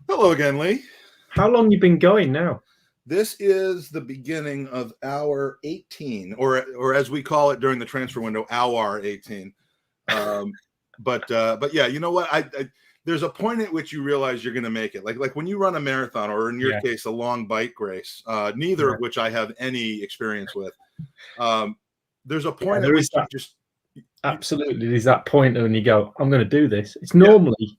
Hello again, Lee. How long you been going now? This is the beginning of hour 18, or as we call it during the transfer window, hour 18. But yeah, you know what? I there's a point at which you realize you're going to make it. Like when you run a marathon, or in your case, a long bike race. Neither of which I have any experience with. There's a point at which absolutely there's that point when you go, I'm going to do this. It's normally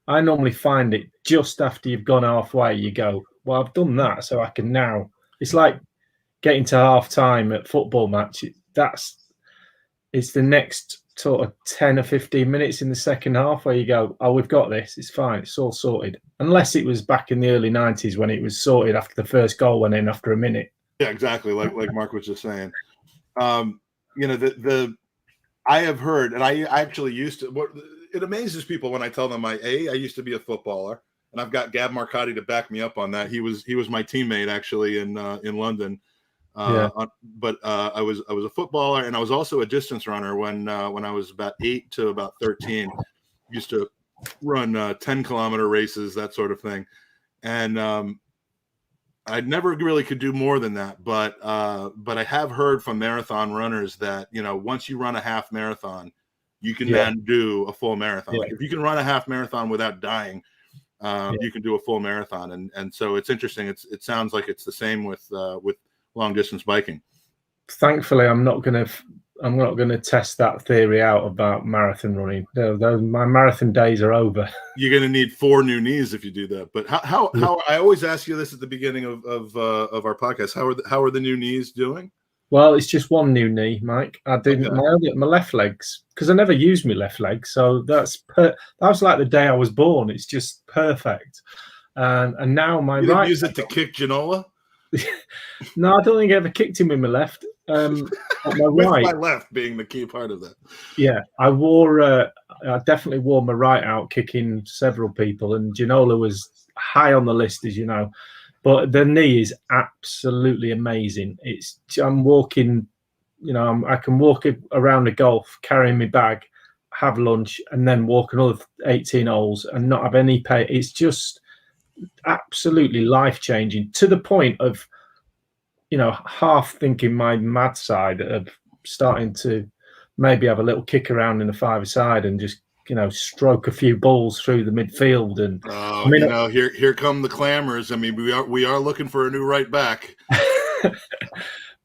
I normally find it just after you've gone halfway. You go, well, I've done that, so I can now. It's like getting to half time at football match. It's the next sort of 10 or 15 minutes in the second half where you go, oh, we've got this. It's fine. It's all sorted. Unless it was back in the early 90s when it was sorted after the first goal went in after a minute. Yeah, exactly. Like Mark was just saying. I have heard, and I actually used to. It amazes people when I tell them I used to be a footballer, and I've got Gab Marcotti to back me up on that. He was my teammate actually in London. But I was a footballer, and I was also a distance runner when I was about 8 to about 13. Used to run 10-kilometer races, that sort of thing, and I never really could do more than that. But I have heard from marathon runners that once you run a half marathon, you can then do a full marathon. Like if you can run a half marathon without dying, you can do a full marathon. And so it's interesting. It sounds like it's the same with long distance biking. Thankfully, I'm not going to test that theory out about marathon running. My marathon days are over. You're going to need 4 new knees if you do that. But how I always ask you this at the beginning of our podcast. How are the new knees doing? Well, it's just one new knee, Mike. I didn't my left legs, because I never used my left leg. So that was like the day I was born. It's just perfect. And now my you didn't right. Use it to kick Ginola? No, I don't think I ever kicked him with my left. My right, my left being the key part of that. Yeah, I definitely wore my right out, kicking several people, and Ginola was high on the list, as you know. But the knee is absolutely amazing. I'm walking, I can walk around the golf, carrying my bag, have lunch, and then walk another 18 holes and not have any pain. It's just absolutely life-changing, to the point of, half thinking my mad side of starting to maybe have a little kick around in the 5-a-side and just, stroke a few balls through the midfield. And here come the clamors. I mean, we are looking for a new right back.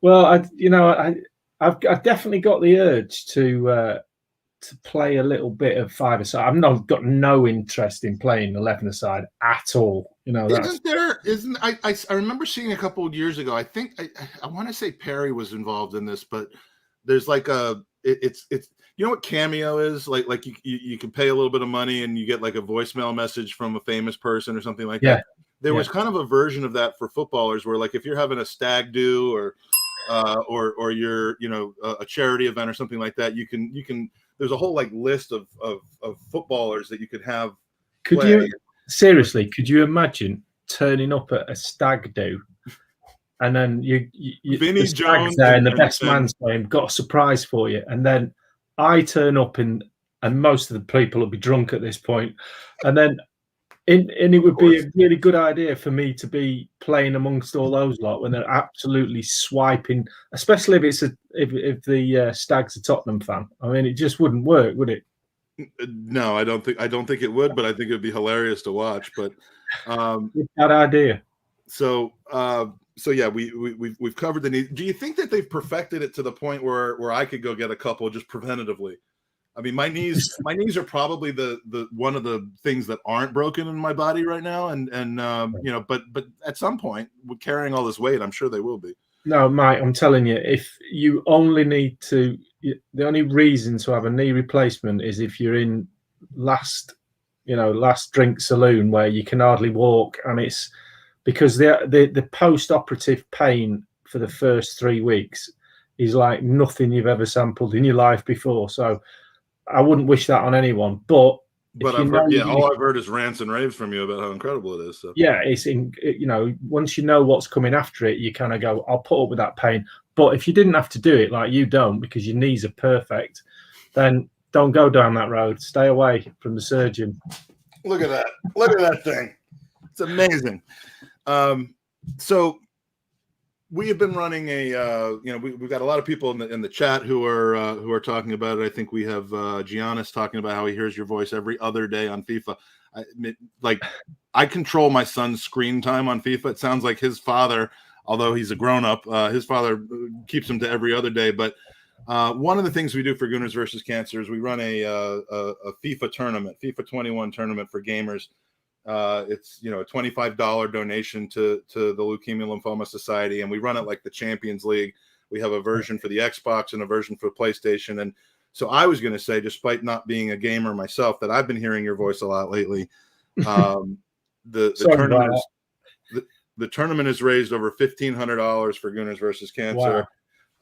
Well, I've definitely got the urge to play a little bit of 5-a-side. I've got no interest in playing 11-a-side at all. I remember seeing a couple of years ago. I think I want to say Perry was involved in this, but there's like it's what Cameo is like you can pay a little bit of money and you get like a voicemail message from a famous person or something like that. There was kind of a version of that for footballers where, like, if you're having a stag do or you're a charity event or something like that, you can there's a whole like list of footballers that you could have. Could you imagine turning up at a stag do and then you Vinnie Jones there and the best man's name got a surprise for you, and then I turn up and most of the people will be drunk at this point, and then and it would be a really good idea for me to be playing amongst all those lot when they're absolutely swiping, especially if the Stag's a Tottenham fan. I mean, it just wouldn't work, would it? No, I don't think it would, but I think it'd be hilarious to watch. But that idea. So yeah, we've covered the need. Do you think that they've perfected it to the point where I could go get a couple just preventatively? I mean, my knees are probably the one of the things that aren't broken in my body right now, but at some point, with carrying all this weight, I'm sure they will be. No, Mike, I'm telling you, if you only need to, the only reason to have a knee replacement is if you're in last drink saloon where you can hardly walk, and it's because the post-operative pain for the first 3 weeks is like nothing you've ever sampled in your life before. So I wouldn't wish that on anyone, but all I've heard is rants and raves from you about how incredible it is. So. Yeah, once you know what's coming after it, you kind of go, I'll put up with that pain. But if you didn't have to do it, like you don't, because your knees are perfect, then don't go down that road. Stay away from the surgeon. Look at that! Look at that thing. It's amazing. So we have been running we've got a lot of people in the chat who are talking about it. I think we have Giannis talking about how he hears your voice every other day on FIFA. I control my son's screen time on FIFA. It sounds like his father, although he's a grown-up, his father keeps him to every other day. But one of the things we do for Gooners versus Cancer is we run a FIFA tournament, FIFA 21 tournament for gamers. It's a $25 donation to the Leukemia Lymphoma Society, and we run it like the Champions League. We have a version for the Xbox and a version for PlayStation. And so I was going to say, despite not being a gamer myself, that I've been hearing your voice a lot lately. The tournament has raised over $1,500 for Gooners versus Cancer.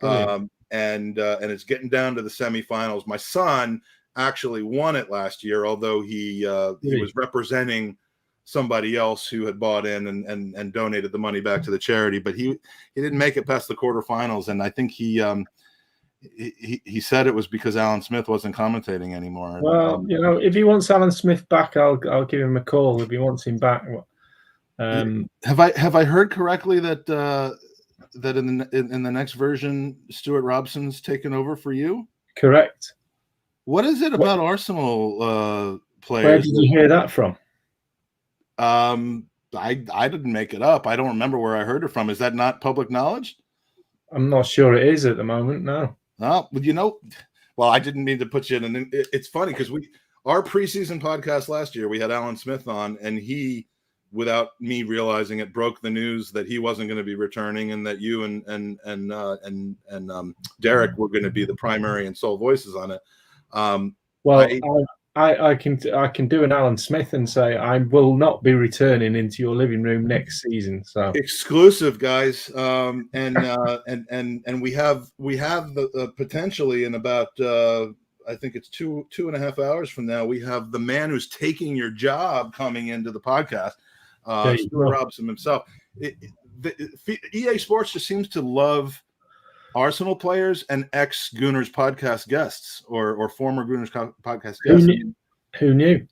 Wow. And it's getting down to the semifinals. My son actually won it last year, although he was representing somebody else who had bought in and donated the money back to the charity, but he didn't make it past the quarterfinals. And I think he said it was because Alan Smith wasn't commentating anymore. Well, if he wants Alan Smith back, I'll give him a call if he wants him back. Have I heard correctly that in the next version, Stuart Robson's taken over for you? Correct. What is it about Arsenal players? Where did you hear that from? I didn't make it up. I don't remember where I heard it from. Is that not public knowledge? I'm not sure it is at the moment. No. Oh, well, I didn't mean to put you in. It's funny because our preseason podcast last year, we had Alan Smith on, and he, without me realizing it, broke the news that he wasn't going to be returning, and that you and Derek were going to be the primary and sole voices on it. I can do an Alan Smith and say I will not be returning into your living room next season. So exclusive, guys, and we have the potentially in about I think it's 2.5 hours from now, we have the man who's taking your job coming into the podcast, Stuart Robson himself. EA Sports just seems to love Arsenal players and ex-Gooners podcast guests or former Gooners podcast guests. Who knew?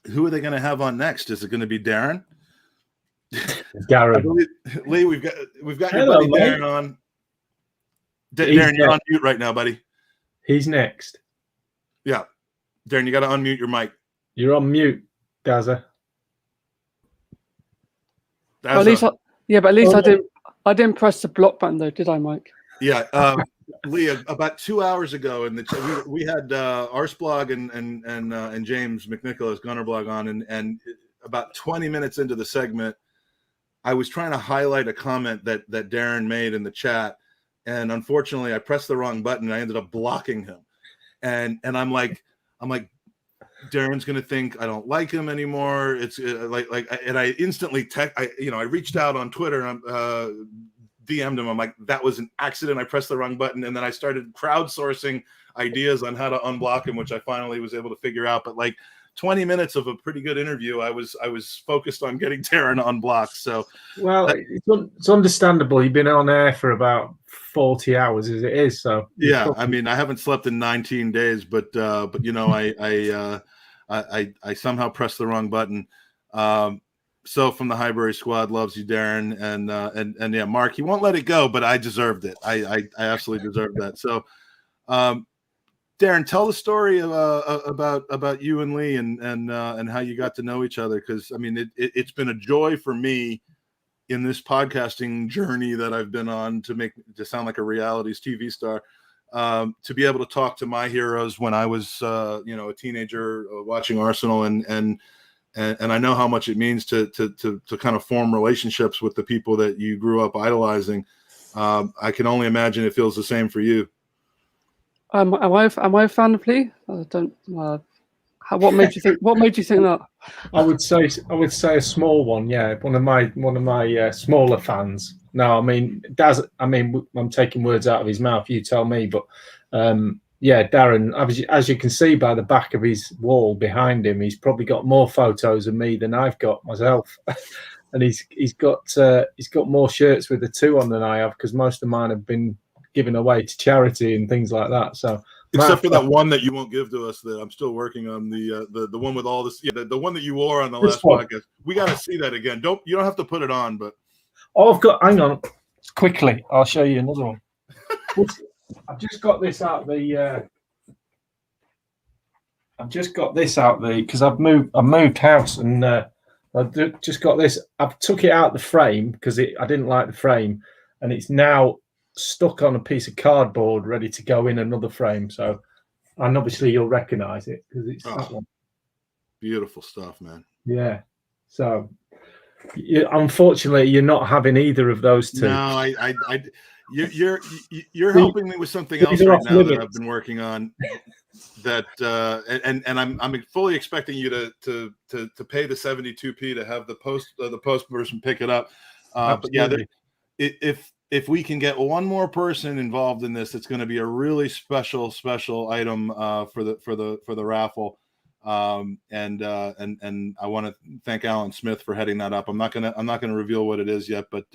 Who are they going to have on next? Is it going to be Darren? Darren. Lee, we've got your buddy Darren on. Darren, you're on mute right now, buddy. He's next. Yeah. Darren, you got to unmute your mic. You're on mute, Dazzer. At least I didn't press the block button though, did I, Mike? Yeah, Lee. About 2 hours ago, we had Arsblog and James McNicholas Gunnerblog on, and about 20 minutes into the segment, I was trying to highlight a comment that Darren made in the chat, and unfortunately, I pressed the wrong button. And I ended up blocking him, and I'm like, Darren's gonna think I don't like him anymore. It's and I instantly I reached out on Twitter and DM'd him. I'm like, that was an accident. I pressed the wrong button, and then I started crowdsourcing ideas on how to unblock him, which I finally was able to figure out. But 20 minutes of a pretty good interview, I was focused on getting Darren unblocked. So, well, it's understandable. You've been on air for about 40 hours as it is. So yeah, I mean, I haven't slept in 19 days, but I somehow pressed the wrong button. So from the Highbury squad loves you, Darren, and yeah, Mark, he won't let it go, but I deserved it. I absolutely deserved that. So, Darren, tell the story about you and Lee and how you got to know each other, because I mean it's been a joy for me in this podcasting journey that I've been on to sound like a realities TV star, to be able to talk to my heroes when I was a teenager watching Arsenal, and I know how much it means to kind of form relationships with the people that you grew up idolizing. I can only imagine it feels the same for you. Am I a fan of Lee? I don't. What made you think? What made you think that? I would say a small one. Yeah, one of my smaller fans. No, I mean I'm taking words out of his mouth. You tell me, but yeah, Darren. As you can see by the back of his wall behind him, he's probably got more photos of me than I've got myself, and he's got more shirts with the 2 on than I have, because most of mine have been given away to charity and things like that. So Except for that one that you won't give to us. That I'm still working on the one with all this. Yeah, the one that you wore on the last podcast. We got to see that again. You don't have to put it on, but Hang on, quickly. I'll show you another one. I've just got this out the. Because I've moved house and I've just got this. I've took it out the frame because I didn't like the frame, and it's now stuck on a piece of cardboard ready to go in another frame. So, and obviously you'll recognize it because it's that one. Beautiful stuff, man. Yeah. So, unfortunately, you're not having either of those two. No, you're helping me with something else right now that I've been working on. That and I'm fully expecting you to pay the 72p to have the post person pick it up. But yeah, if we can get one more person involved in this, it's going to be a really special item for the raffle. And I want to thank Alan Smith for heading that up. I'm not gonna reveal what it is yet, but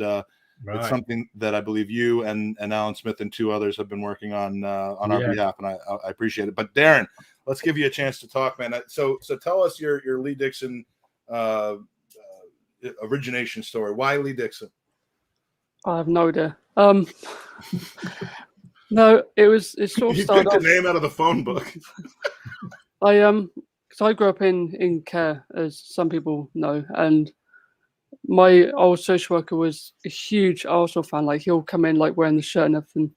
it's something that I believe you and Alan Smith and two others have been working on our behalf, and I appreciate it. But Darren, let's give you a chance to talk, man. So tell us your Lee Dixon origination story. Why Lee Dixon? I have no idea. No, it sort of you started picked the name out of the phone book. Because I grew up in care, as some people know, and my old social worker was a huge Arsenal fan. Like, he'll come in like wearing the shirt and everything,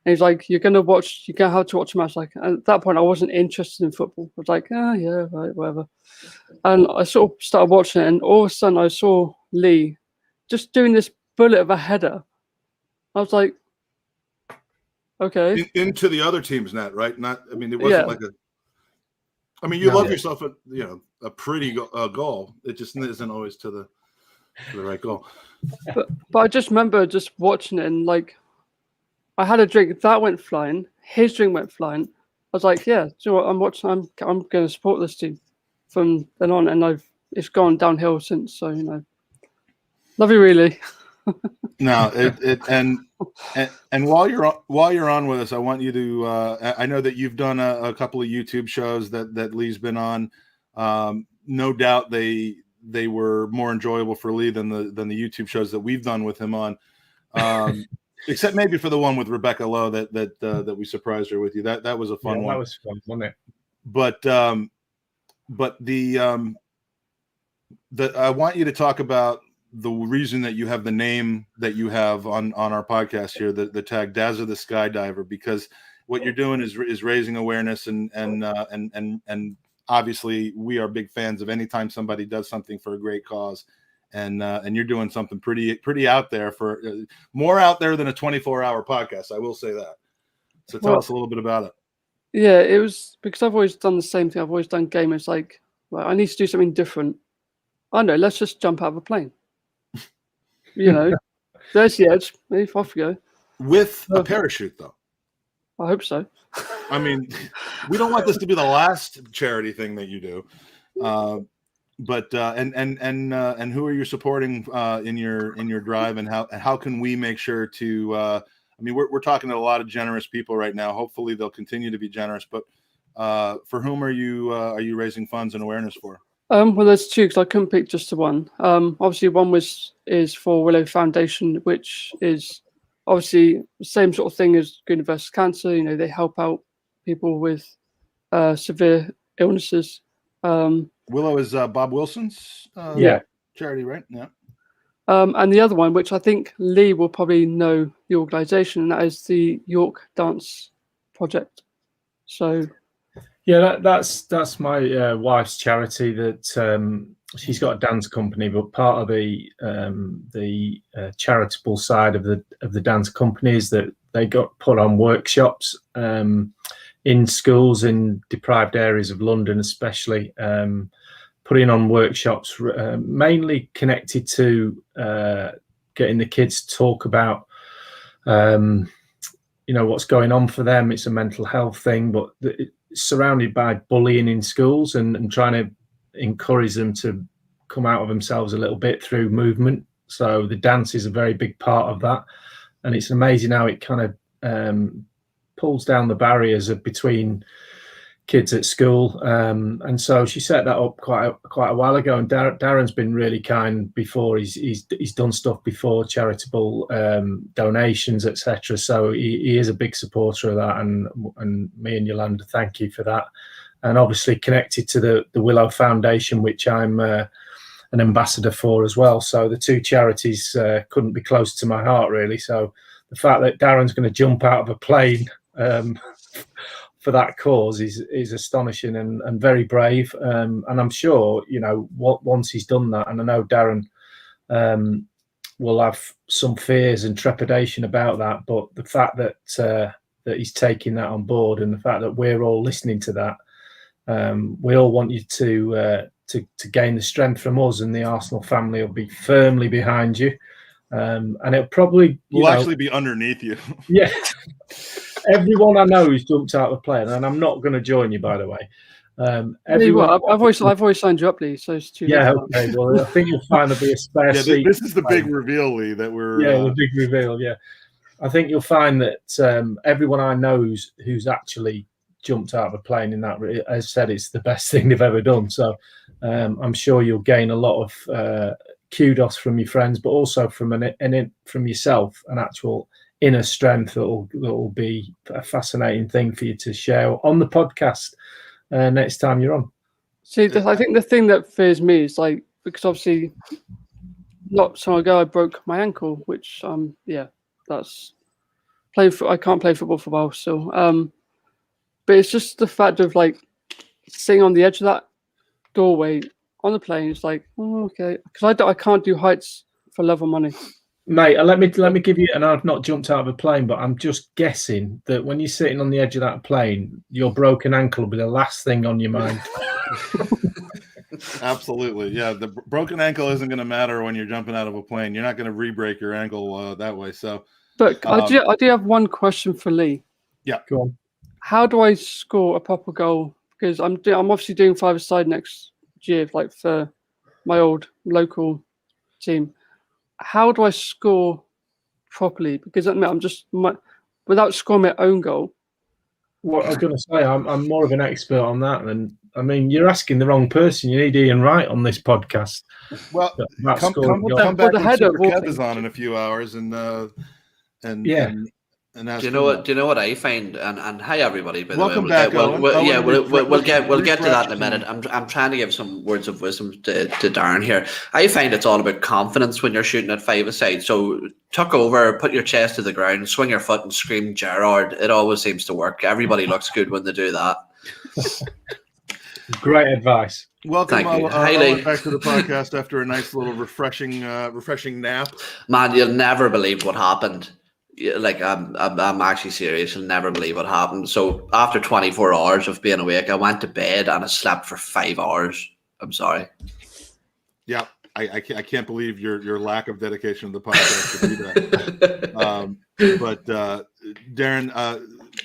and he's like, "You're gonna have to watch a match." Like, at that point, I wasn't interested in football. I was like, "Oh yeah, right, whatever." And I sort of started watching it, and all of a sudden, I saw Lee just doing this bullet of a header. I was like, "Okay." Into the other team's net, right? Not. I mean, it wasn't like a. I mean, you love yourself a pretty goal. It just isn't always to the right goal. But I just remember just watching it, and like, I had a drink that went flying. His drink went flying. I was like, yeah, you know what? I'm going to support this team from then on, and it's gone downhill since. So love you really. No, and while you're on with us, I want you to. I know that you've done a couple of YouTube shows that Lee's been on. No doubt they were more enjoyable for Lee than the YouTube shows that we've done with him on. Except maybe for the one with Rebecca Lowe that we surprised her with you. That was a fun one. That was fun, wasn't it? But I want you to talk about the reason that you have the name that you have on our podcast here, the tag Dazzer the Skydiver, because what you're doing is raising awareness and obviously we are big fans of anytime somebody does something for a great cause, and you're doing something pretty out there, for more out there than a 24-hour podcast. I will say that. So tell us a little bit about it. Yeah, it was because I've always done the same thing. I've always done gamers like, well, I need to do something different. I know, let's just jump out of a plane. There's the edge. Off we go. With a parachute, though. I hope so. I mean, we don't want this to be the last charity thing that you do. But who are you supporting in your drive, and how can we make sure to? I mean, we're talking to a lot of generous people right now. Hopefully, they'll continue to be generous. But for whom are you raising funds and awareness for? Well, there's two, because I couldn't pick just the one. Obviously, one is for Willow Foundation, which is obviously the same sort of thing as Gooner vs. Cancer. They help out people with severe illnesses. Willow is Bob Wilson's charity, right? Yeah. And the other one, which I think Lee will probably know the organisation, and that is the York Dance Project. So. Yeah, that's my wife's charity. That she's got a dance company, but part of the charitable side of the dance company is that they got put on workshops in schools in deprived areas of London, especially putting on workshops mainly connected to getting the kids to talk about what's going on for them. It's a mental health thing, but surrounded by bullying in schools and trying to encourage them to come out of themselves a little bit through movement. So the dance is a very big part of that, and it's amazing how it kind of pulls down the barriers between kids at school, and so she set that up quite a while ago. And Darren's been really kind before. He's done stuff before, charitable donations, etc. So he is a big supporter of that, and me and Yolanda thank you for that. And obviously connected to the Willow Foundation, which I'm an ambassador for as well. So the two charities couldn't be closer to my heart, really. So the fact that Darren's going to jump out of a plane for that cause is astonishing and very brave. And I'm sure, once he's done that, and I know Darren will have some fears and trepidation about that, but the fact that he's taking that on board, and the fact that we're all listening to that, we all want you to gain the strength from us, and the Arsenal family will be firmly behind you. And it'll probably actually be underneath you. Yeah. Everyone I know who's jumped out of a plane, and I'm not going to join you, by the way. Everyone, I've always signed you up, Lee. So it's too. Yeah, okay. Well, I think you'll find there'll be a spare seat. This is the big reveal, Lee. That we're the big reveal. Yeah, I think you'll find that everyone I know who's actually jumped out of a plane in that, as said, it's the best thing they've ever done. So I'm sure you'll gain a lot of kudos from your friends, but also from yourself, an actual inner strength that will be a fascinating thing for you to share on the podcast next time you're on. See, I think the thing that fears me is because obviously not so long ago I broke my ankle, which that's I can't play football for a while still. But it's just the fact of sitting on the edge of that doorway on the plane. It's okay, because I can't do heights for love or money. Mate, let me give you, and I've not jumped out of a plane, but I'm just guessing that when you're sitting on the edge of that plane, your broken ankle will be the last thing on your mind. Absolutely, yeah. The broken ankle isn't going to matter when you're jumping out of a plane. You're not going to re-break your ankle that way. So, but I do have one question for Lee. Yeah, go on. How do I score a proper goal? Because I'm obviously doing five-a-side next year, for my old local team. How do I score properly? Because I'm just without scoring my own goal. What I was going to say, I'm more of an expert on that. And I mean, you're asking the wrong person. You need Eoin Wright on this podcast. Well, come back when Super Kev is on in a few hours, and yeah. Do you know what I find? And hi everybody. By Welcome the way, back. We'll get to that in a minute. I'm trying to give some words of wisdom to Darren here. I find it's all about confidence when you're shooting at five-a-side. So tuck over, put your chest to the ground, swing your foot, and scream Gerrard. It always seems to work. Everybody looks good when they do that. Great advice. Welcome back to the podcast after a nice little refreshing nap. Man, you'll never believe what happened. I'm actually serious. You'll never believe what happened. So after 24 hours of being awake, I went to bed and I slept for 5 hours. I'm sorry. Yeah, I can't believe your lack of dedication to the podcast to do that. But Darren,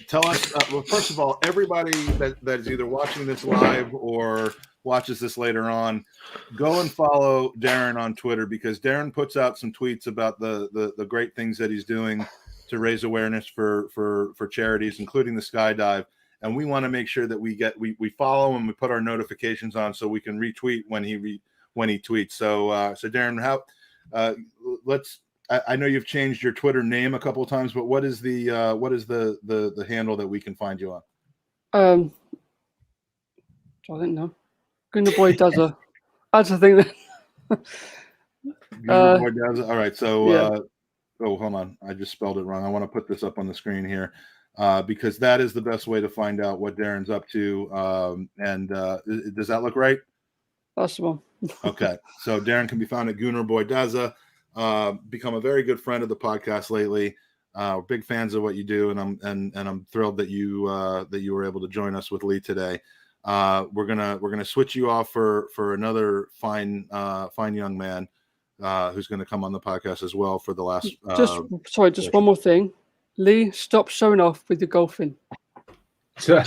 tell us. Well, first of all, everybody that is either watching this live or watches this later on, go and follow Darren on Twitter, because Darren puts out some tweets about the great things that he's doing to raise awareness for charities, including the skydive. And we want to make sure that we follow him, we put our notifications on so we can retweet when he tweets. So Darren, I know you've changed your Twitter name a couple of times, but what is the handle that we can find you on? I don't know. Gooner boy Dazzer. That's the thing. Gooner boy Dazzer. All right. So, hold on. I just spelled it wrong. I want to put this up on the screen here because that is the best way to find out what Darren's up to. Does that look right? That's the one. Okay. So Darren can be found at Gooner boy Dazzer. Become a very good friend of the podcast lately. We're big fans of what you do, and I'm thrilled that you were able to join us with Lee today. We're gonna switch you off for another fine young man who's gonna come on the podcast as well for the last. Just one more thing, Lee. Stop showing off with your golfing. It's the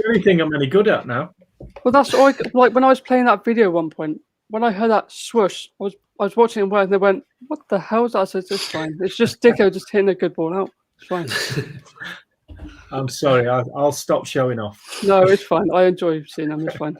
only thing I'm any good at now. Well, that's all. When I was playing that video at one point, when I heard that swoosh, I was watching it and they went, what the hell is that? I said, it's fine. It's just Dicko just hitting a good ball out. It's fine. I'm sorry. I'll stop showing off. No, it's fine. I enjoy seeing him. It's fine.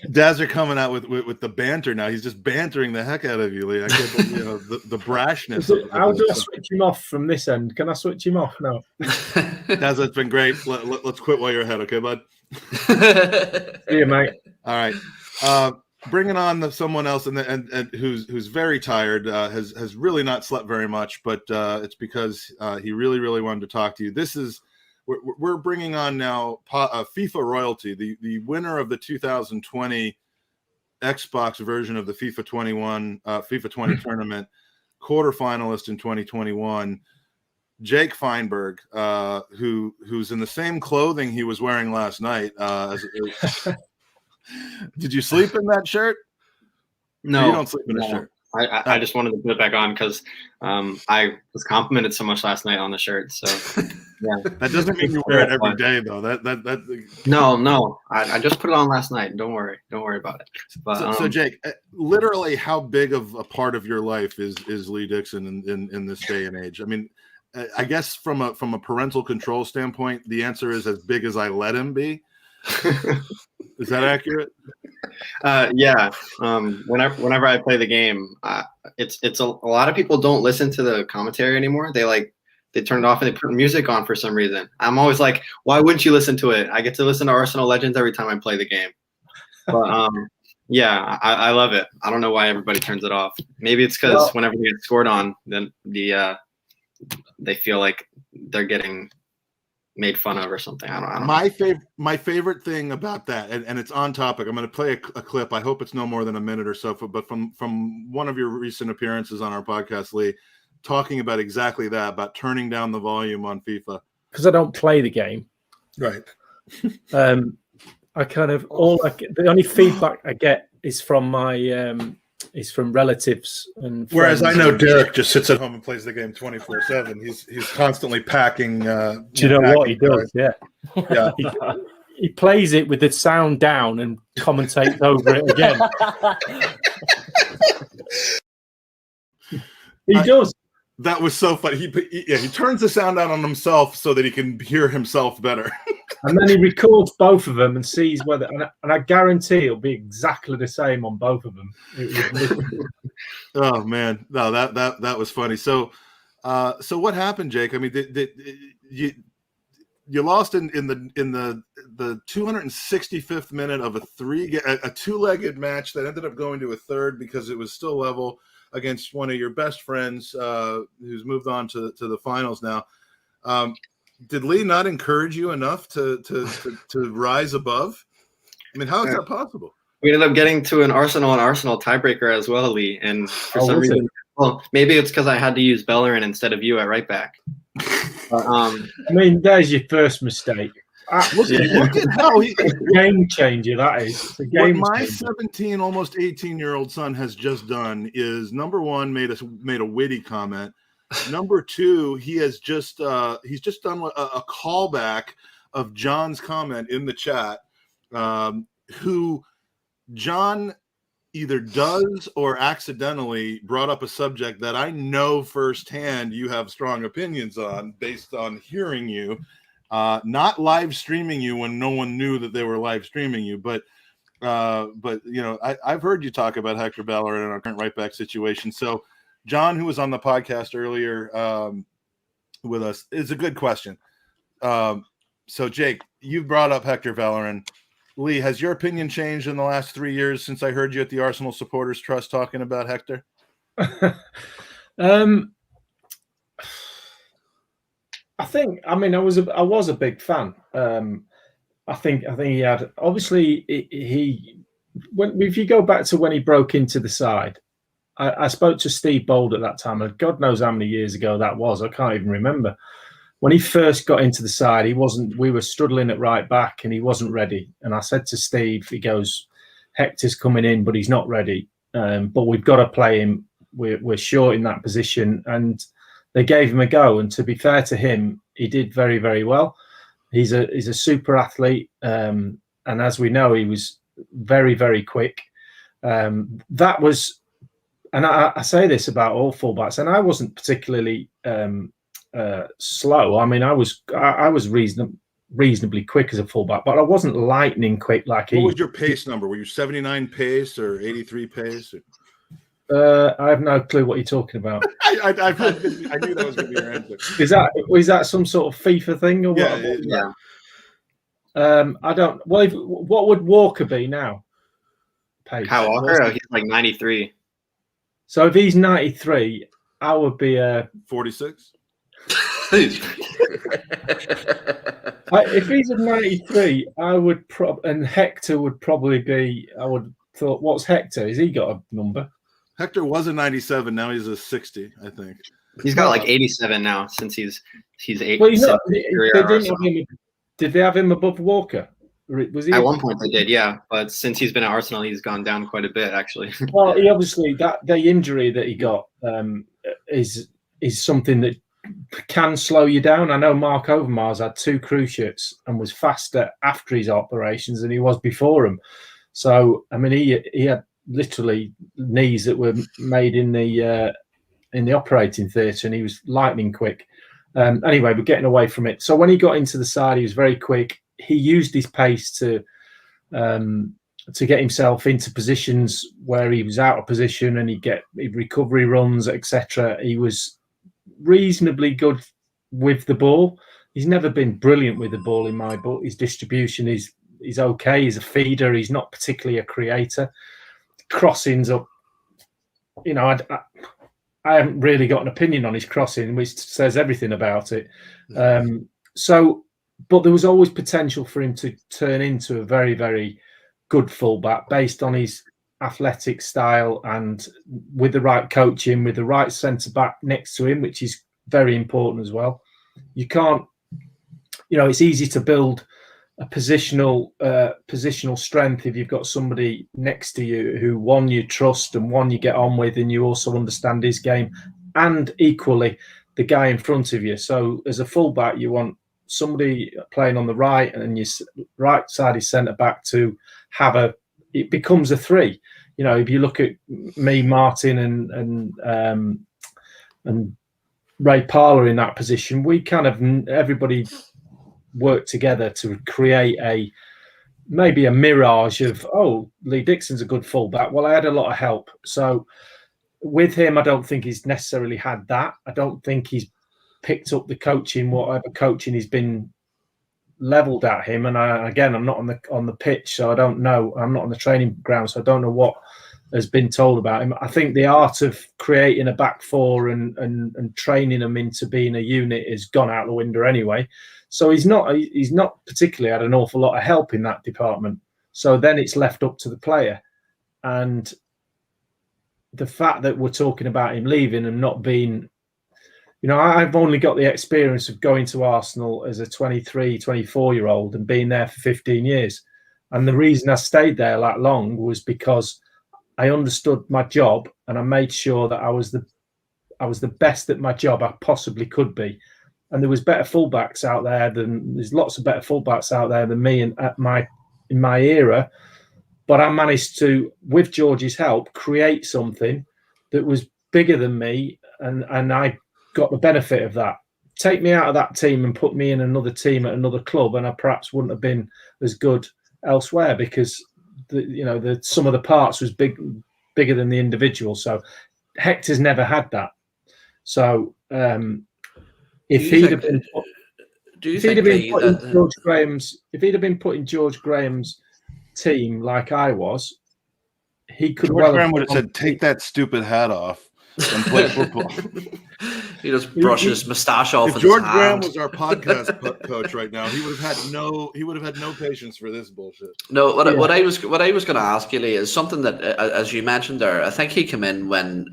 Dazzer coming out with the banter now. He's just bantering the heck out of you, Lee. I get the brashness. How do I switch him off from this end? Can I switch him off? No. Dazzer, it's been great. Let's quit while you're ahead, okay, bud? See you, mate. All right. Bringing on someone else and who's very tired, has really not slept very much, but it's because he really, really wanted to talk to you. We're bringing on now FIFA royalty, the winner of the 2020 Xbox version of the FIFA 20 tournament, quarterfinalist in 2021, Jake Feinberg, who's in the same clothing he was wearing last night. Did you sleep in that shirt? No, you don't sleep in a shirt. I just wanted to put it back on because I was complimented so much last night on the shirt. So yeah, that doesn't mean you wear it every day, though. No. I just put it on last night. Don't worry about it. But, so Jake, literally, how big of a part of your life is Lee Dixon in this day and age? I mean, I guess from a parental control standpoint, the answer is as big as I let him be. Is that accurate? Yeah. Whenever I play the game, it's a lot of people don't listen to the commentary anymore. They turn it off and they put music on for some reason. I'm always like, why wouldn't you listen to it? I get to listen to Arsenal Legends every time I play the game. But yeah, I love it. I don't know why everybody turns it off. Maybe it's because whenever they get scored on, then they feel like they're getting made fun of or something. I don't know. My favorite thing about that, and it's on topic. I'm going to play a clip. I hope it's no more than a minute or so. But from one of your recent appearances on our podcast, Lee, talking about exactly that, about turning down the volume on FIFA. Because I don't play the game. Right. I kind of the only feedback I get is from my is from relatives and friends. Whereas I know Derek just sits at home and plays the game 24/7. He's constantly packing. Do you know what he does? Yeah. He plays it with the sound down and commentates over it again. He does. That was so funny. He turns the sound down on himself so that he can hear himself better. And then he records both of them and sees whether, and I guarantee it'll be exactly the same on both of them. Oh man, no, that was funny. So what happened, Jake? I mean, you lost in the 265th minute of a two-legged match that ended up going to a third because it was still level against one of your best friends who's moved on to the finals now. Did Lee not encourage you enough to rise above? I mean, how is that possible? We ended up getting to an Arsenal tiebreaker as well, Lee. And for some reason, well, maybe it's because I had to use Bellerin instead of you at right back. But, I mean, there's your first mistake. Game changer, that is. It's a game what my changer. 17, almost 18-year-old son has just done is, number one, made a witty comment. Number two, he's just done a callback of John's comment in the chat, who John either does or accidentally brought up a subject that I know firsthand you have strong opinions on based on hearing you, not live streaming you when no one knew that they were live streaming you, but you know, I've heard you talk about Hector Bellerin in our current right back situation. So John, who was on the podcast earlier with us, is a good question. So Jake, you brought up Hector Bellerin. Lee, has your opinion changed in the last 3 years since I heard you at the Arsenal Supporters Trust talking about Hector? I mean, I was a big fan. I think he had, obviously if you go back to when he broke into the side, I spoke to Steve Bold at that time, and God knows how many years ago that was. I can't even remember. When he first got into the side, we were struggling at right back and he wasn't ready. And I said to Steve, he goes, Hector's coming in, but he's not ready. But we've got to play him. We're short in that position. And they gave him a go. And to be fair to him, he did very, very well. He's a super athlete. And as we know, he was very, very quick. That was and I say this about all fullbacks, and I wasn't particularly slow. I mean, I was reasonably quick as a fullback, but I wasn't lightning quick like he. What was your pace number? Were you 79 pace or 83 pace? I have no clue what you're talking about. I knew that was going to be your answer. Is that some sort of FIFA thing or what? Yeah. I don't. Well, what would Walker be now? Pace. Kyle Walker, he's like 93. So if he's 93, I would be 46. If he's a 93, I would and Hector would probably be. I would thought, what's Hector? Has he got a number? Hector was a 97. Now he's a 60, I think. He's got like 87 now since he's 8. Well, did they have him above Walker? Was he at one point they did, yeah. But since he's been at Arsenal, he's gone down quite a bit, actually. Well, he obviously the injury that he got is something that can slow you down. I know Mark Overmars had 2 cruciates and was faster after his operations than he was before them. So I mean, he had literally knees that were made in the operating theatre, and he was lightning quick. Anyway, we're getting away from it. So when he got into the side, he was very quick. He used his pace to get himself into positions where he was out of position, and he'd recovery runs, etc. He was reasonably good with the ball. He's never been brilliant with the ball in my book. His distribution is okay. He's a feeder. He's not particularly a creator. Crossings up, I haven't really got an opinion on his crossing, which says everything about it. But there was always potential for him to turn into a very, very good fullback based on his athletic style, and with the right coaching, with the right centre back next to him, which is very important as well. You can't, it's easy to build a positional strength if you've got somebody next to you who, one, you trust and one you get on with, and you also understand his game, and equally the guy in front of you. So as a fullback, you want somebody playing on the right, and your right side is centre back to have it becomes a 3. If you look at me, Martin, and Ray Parler in that position, we kind of everybody work together to create maybe a mirage of, Lee Dixon's a good fullback. Well, I had a lot of help. So with him, I don't think he's necessarily had that. I don't think he's picked up the coaching, whatever coaching he's been leveled at him. And I'm not on the pitch, so I don't know. I'm not on the training ground, so I don't know what has been told about him. I think the art of creating a back 4 and training them into being a unit has gone out the window anyway. So he's not particularly had an awful lot of help in that department. So then it's left up to the player. And the fact that we're talking about him leaving and not being, I've only got the experience of going to Arsenal as a 23, 24-year-old and being there for 15 years. And the reason I stayed there that long was because I understood my job, and I made sure that I was the best at my job I possibly could be. And there was better fullbacks out there there's lots of better fullbacks out there than me in my era. But I managed to, with George's help, create something that was bigger than me, and I got the benefit of that. Take me out of that team and put me in another team at another club, and I perhaps wouldn't have been as good elsewhere, because the sum of the parts was bigger than the individual. So Hector's never had that. So if he'd have been put in George Graham's team like I was, he could. George Graham would have said, "Take that stupid hat off and play football." He just brushed his moustache off. If George Graham was our podcast coach right now, he would have had no patience for this bullshit. No, what I was going to ask you, Lee, is something that, as you mentioned there, I think he came in when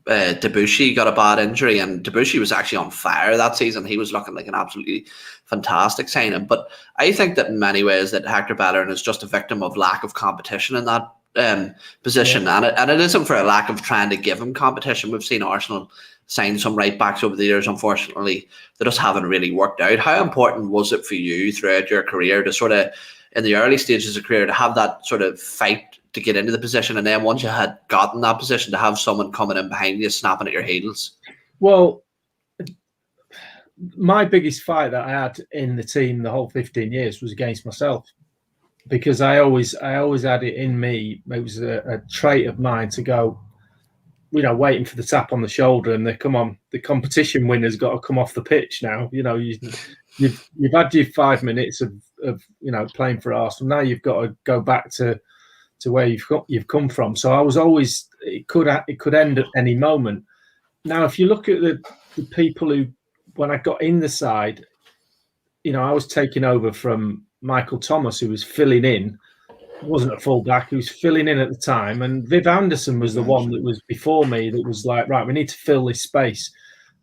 Debussy got a bad injury, and Debussy was actually on fire that season. He was looking like an absolutely fantastic signing. But I think that in many ways that Hector Bellerin is just a victim of lack of competition in that position, and it isn't for a lack of trying to give him competition. We've seen Arsenal sign some right backs over the years, unfortunately, that just haven't really worked out. How important was it for you throughout your career to sort of, in the early stages of career, to have that sort of fight to get into the position, and then once you had gotten that position, to have someone coming in behind you, snapping at your heels? Well, my biggest fight that I had in the team the whole 15 years was against myself, because I always had it in me. It was a trait of mine to go, waiting for the tap on the shoulder and the competition winner's got to come off the pitch now. You've had your 5 minutes of playing for Arsenal. Now you've got to go back to where you've come from. So I was always, it could end at any moment. Now, if you look at the people who, when I got in the side, I was taking over from Michael Thomas, who was filling in. He wasn't a fullback, he was filling in at the time. And Viv Anderson was the one that was before me that was like, right, we need to fill this space.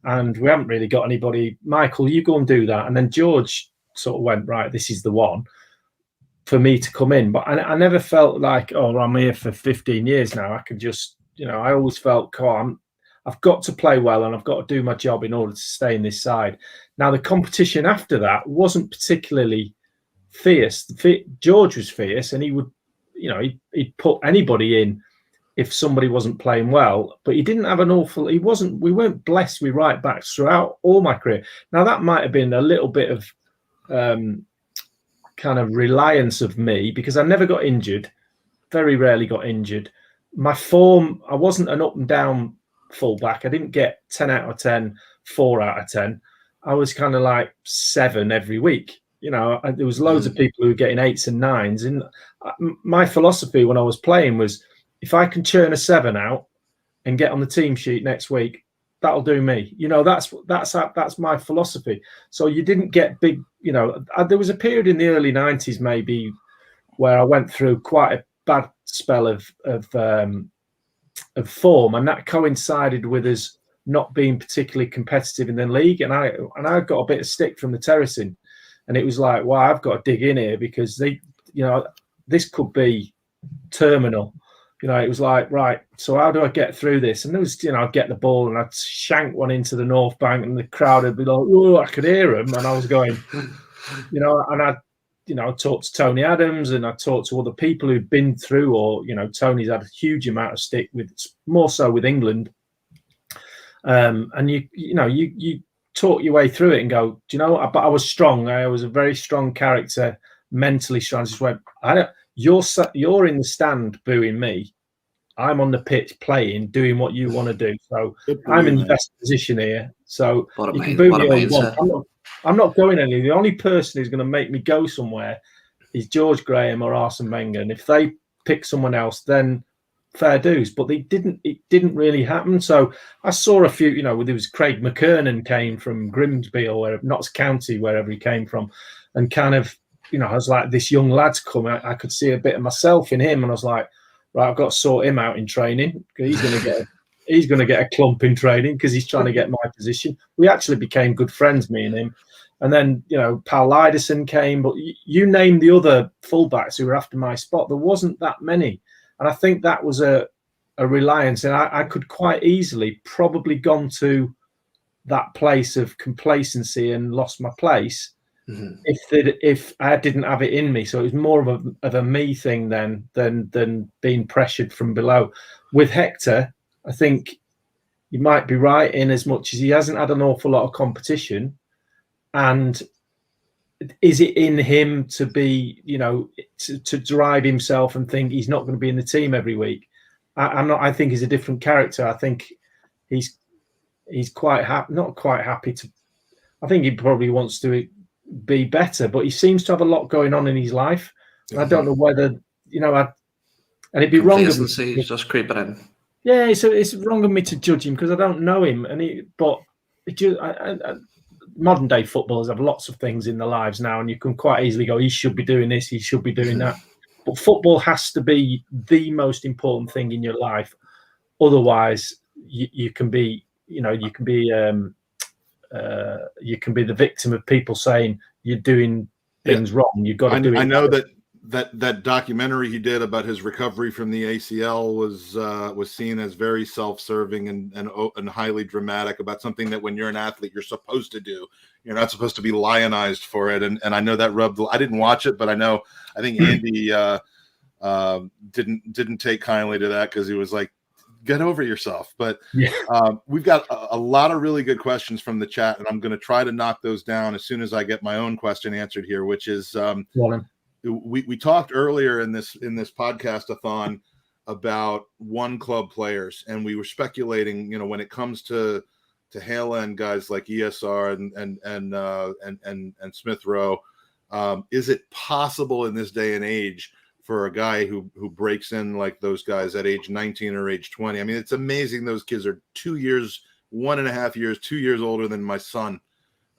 And we haven't really got anybody. Michael, you go and do that. And then George sort of went, right, this is the one for me to come in. But I never felt like, oh, I'm here for 15 years now. I can just, I always felt, I've got to play well and I've got to do my job in order to stay in this side. Now, the competition after that wasn't particularly fierce. George was fierce, and he would, he'd put anybody in if somebody wasn't playing well, but he didn't have we weren't blessed with right backs throughout all my career. Now, that might have been a little bit of kind of reliance of me, because I never got injured, very rarely got injured. My form, I wasn't an up and down fullback. I didn't get 10 out of 10, 4 out of 10. I was kind of like 7 every week. There was loads of people who were getting 8s and 9s. And my philosophy when I was playing was, if I can churn a 7 out and get on the team sheet next week, that'll do me. That's my philosophy. So you didn't get big. There was a period in the early 90s maybe where I went through quite a bad spell of form, and that coincided with us not being particularly competitive in the league. And I got a bit of stick from the terracing, and it was like, wow, I've got to dig in here, because this could be terminal. It was like, right, so how do I get through this? And there was, I'd get the ball and I'd shank one into the North Bank, and the crowd would be like, oh, I could hear them. And I was going, and I talked to Tony Adams, and I talked to other people who'd been through, or, Tony's had a huge amount of stick more so with England. And you talk your way through it and go, but I was strong. I was a very strong character, mentally strong. I just went, you're in the stand booing me. I'm on the pitch playing, doing what you want to do. So I'm in the best position here. So you can boo me all you want. I'm not going anywhere. The only person who's going to make me go somewhere is George Graham or Arsene Wenger. And if they pick someone else, then fair dues. But it didn't really happen. So I saw a few, there was Craig McKernan came from Grimsby or Notts County, wherever he came from, and kind of, I was like, this young lad's coming. I could see a bit of myself in him, and I was like, right, I've got to sort him out in training. He's going to get a clump in training because he's trying to get my position. We actually became good friends, me and him. And then, Pal Lyderson came, but you name the other fullbacks who were after my spot. There wasn't that many. And I think that was a reliance. And I could quite easily probably gone to that place of complacency and lost my place. Mm-hmm. If I didn't have it in me. So it was more of a me thing than being pressured from below. With Hector, I think you might be right in as much as he hasn't had an awful lot of competition. And is it in him to be, to drive himself and think he's not going to be in the team every week? I think he's a different character. I think he's quite happy, not quite happy to. I think he probably wants to be better, but he seems to have a lot going on in his life. Mm-hmm. I don't know whether, and it'd be wrong of me. He's just creeping in. Yeah, it's wrong of me to judge him because I don't know him. Modern day footballers have lots of things in their lives now, and you can quite easily go, he should be doing this, he should be doing that. But football has to be the most important thing in your life. Otherwise, you can be the victim of people saying you're doing things wrong. You've got to do it. I know that documentary he did about his recovery from the ACL was seen as very self-serving and highly dramatic about something that when you're an athlete you're supposed to do. You're not supposed to be lionized for it. And I know that rubbed. I didn't watch it, but I think Andy didn't take kindly to that because he was like, get over yourself. But Yeah. We've got a lot of really good questions from the chat, and I'm going to try to knock those down as soon as I get my own question answered here, which is we talked earlier in this podcast-a-thon about one club players, and we were speculating, when it comes to Hale End guys like ESR and Smith Rowe, is it possible in this day and age for a guy who breaks in like those guys at age 19 or age 20? I mean, it's amazing. Those kids are 2 years, 1.5 years, 2 years older than my son.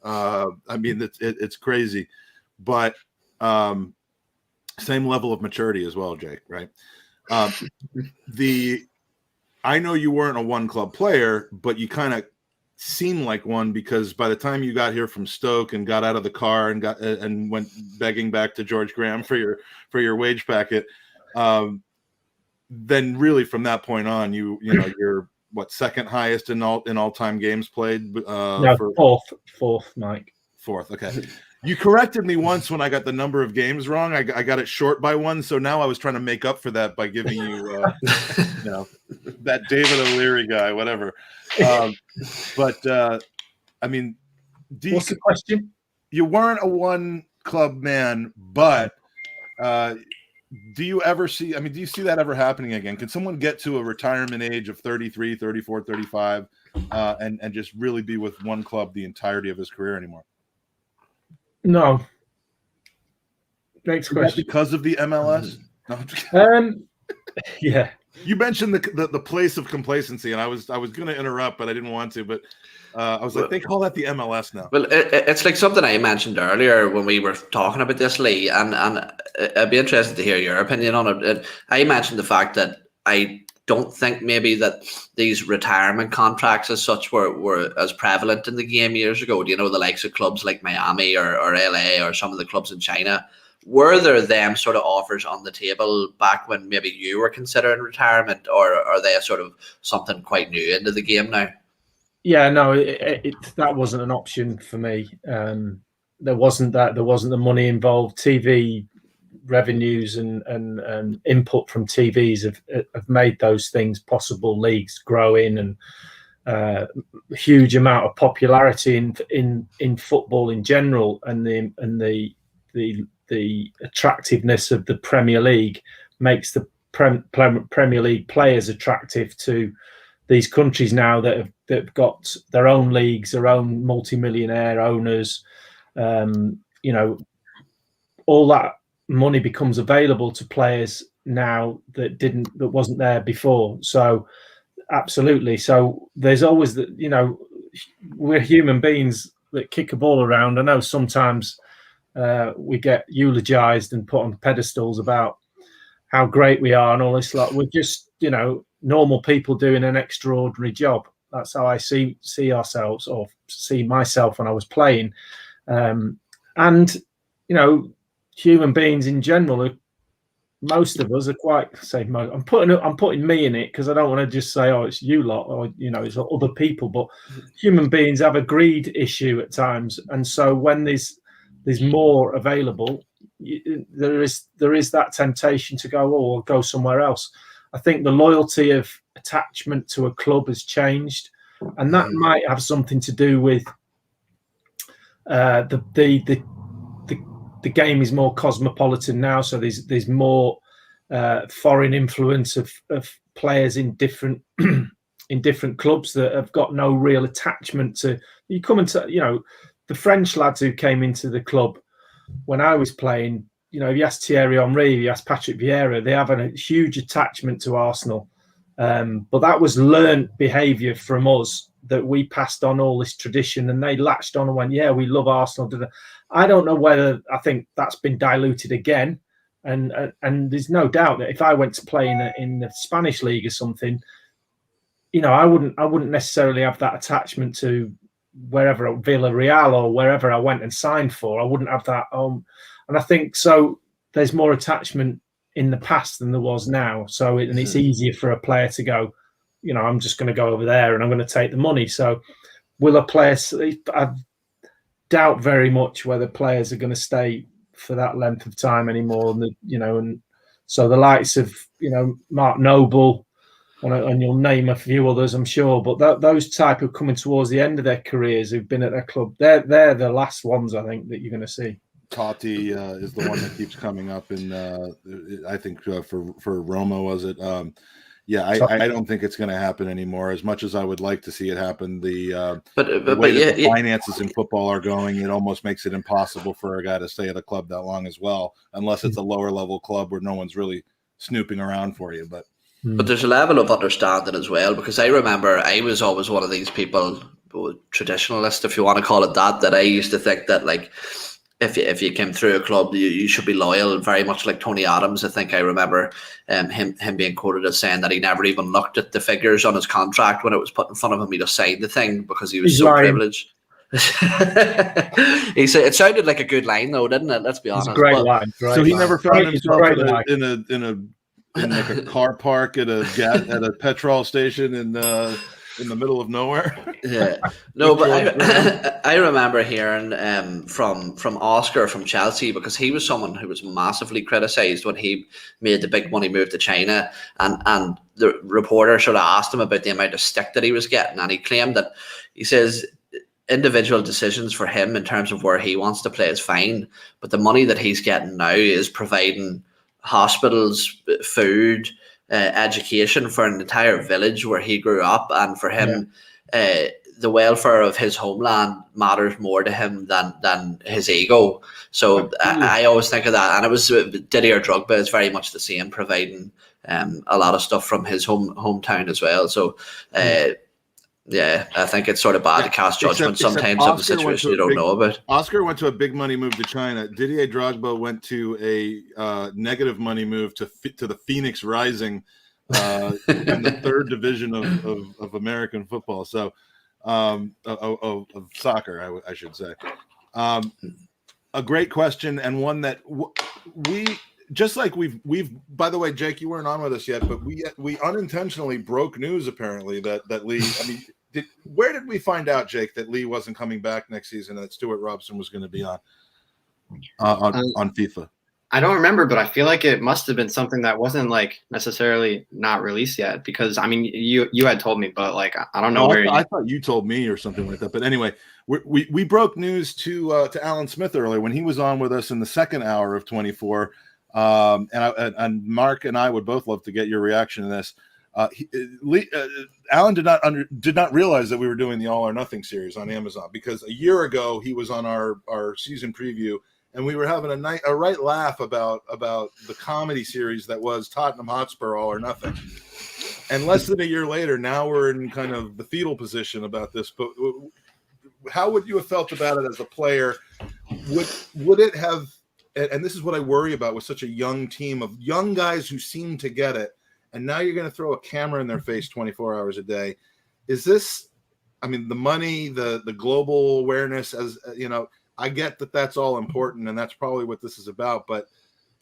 I mean, it's crazy, but same level of maturity as well, Jake, right? I know you weren't a one club player, but you kind of seemed like one, because by the time you got here from Stoke and got out of the car and went begging back to George Graham for your wage packet, then really from that point on, you're what, second highest in all-time games played? Fourth, Mike. Fourth, okay. You corrected me once when I got the number of games wrong. I got it short by one, so now I was trying to make up for that by giving you, that David O'Leary guy, whatever. But I mean, what's the question? You weren't a one club man, but do you see that ever happening again? Can someone get to a retirement age of 33, 34, 35 and just really be with one club the entirety of his career anymore? No. Next question. Because of the MLS? No, yeah. You mentioned the place of complacency, and I was going to interrupt, but I didn't want to. But I was like, they call that the MLS now. Well, it's like something I mentioned earlier when we were talking about this, Lee, and I'd be interested to hear your opinion on it. I mentioned the fact that I don't think maybe that these retirement contracts as such were as prevalent in the game years ago. Do you know, the likes of clubs like Miami or LA or some of the clubs in China? Were there them sort of offers on the table back when maybe you were considering retirement, or are they sort of something quite new into the game now? Yeah, no, that wasn't an option for me. There wasn't the money involved. TV revenues and input from TVs have made those things possible. Leagues growing and huge amount of popularity in football in general, and the attractiveness of the Premier League makes the Premier League players attractive to these countries now that have got their own leagues, their own multimillionaire owners. All that money becomes available to players now that wasn't there before. So absolutely. So there's always we're human beings that kick a ball around. I know sometimes we get eulogized and put on pedestals about how great we are and all this. Like, we're just, normal people doing an extraordinary job. That's how I see ourselves, or see myself when I was playing. Human beings in general, most of us are quite, I'm putting me in it because I don't want to just say, oh, it's you lot, or it's other people. But human beings have a greed issue at times, and so when there's more available, there is that temptation to go go somewhere else. I think the loyalty of attachment to a club has changed, and that might have something to do with the game is more cosmopolitan now. So there's more foreign influence of players in different clubs that have got no real attachment to. You come into the French lads who came into the club when I was playing, if you ask Thierry Henry, you ask Patrick Vieira, they have a huge attachment to Arsenal. But that was learned behaviour from us, that we passed on all this tradition, and they latched on and went, yeah, we love Arsenal. I don't know whether, I think that's been diluted again. And there's no doubt that if I went to play in the Spanish league or something, I wouldn't necessarily have that attachment to wherever, Villarreal or wherever I went and signed for. I wouldn't have that. And I think so. There's more attachment in the past than there was now. So it's easier for a player to go, I'm just going to go over there and I'm going to take the money. So will a player? I doubt very much whether players are going to stay for that length of time anymore. And So the likes of, Mark Noble, and you'll name a few others, I'm sure, but those type of coming towards the end of their careers who've been at their club, they're the last ones, I think, that you're going to see. Totti is the one that keeps coming up, and I think for Roma, was it? I don't think it's going to happen anymore. As much as I would like to see it happen, the way that the finances in football are going, it almost makes it impossible for a guy to stay at a club that long as well, unless it's a lower level club where no one's really snooping around for you. But there's a level of understanding as well, because I remember I was always one of these people, traditionalist, if you want to call it that I used to think that, like, if you came through a club, you should be loyal, very much like Tony Adams. I think I remember him being quoted as saying that he never even looked at the figures on his contract when it was put in front of him. He just signed the thing because he was privileged. He said it sounded like a good line, though, didn't it? Let's be honest. It's a great line. So he never found himself in like a car park at a petrol station in the middle of nowhere. Yeah, no, but I remember hearing from Oscar from Chelsea, because he was someone who was massively criticised when he made the big money move to China, and the reporter sort of asked him about the amount of stick that he was getting, and he claimed that, he says, individual decisions for him in terms of where he wants to play is fine, but the money that he's getting now is providing hospitals, food, education for an entire village where he grew up, and for him, the welfare of his homeland matters more to him than his ego. So I always think of that, and it was Didier Drogba is very much the same, providing a lot of stuff from his hometown as well. So I think it's sort of bad to cast judgment sometimes of a situation you don't know about. Oscar went to a big money move to China. Didier Drogba went to a negative money move to the Phoenix Rising in the third division of American football. So of soccer, I should say. A great question, and one that we just like we've. By the way, Jake, you weren't on with us yet, but we unintentionally broke news apparently that Lee. I mean, where did we find out, Jake, that Lee wasn't coming back next season, and that Stuart Robson was going to be on FIFA? I don't remember, but I feel like it must have been something that wasn't like necessarily not released yet, because I mean, you had told me, but like I don't know where. I thought you told me or something like that. But anyway, we broke news to Alan Smith earlier when he was on with us in the second hour of 24. And Mark and I would both love to get your reaction to this. Alan did not realize that we were doing the All or Nothing series on Amazon, because a year ago he was on our season preview, and we were having a right laugh about the comedy series that was Tottenham Hotspur All or Nothing. And less than a year later, now we're in kind of the fetal position about this. But how would you have felt about it as a player? Would it have? And this is what I worry about with such a young team of young guys who seem to get it. And now you're going to throw a camera in their face 24 hours a day. Is this, I mean, the money, the global awareness, as you know, I get that that's all important, and that's probably what this is about. But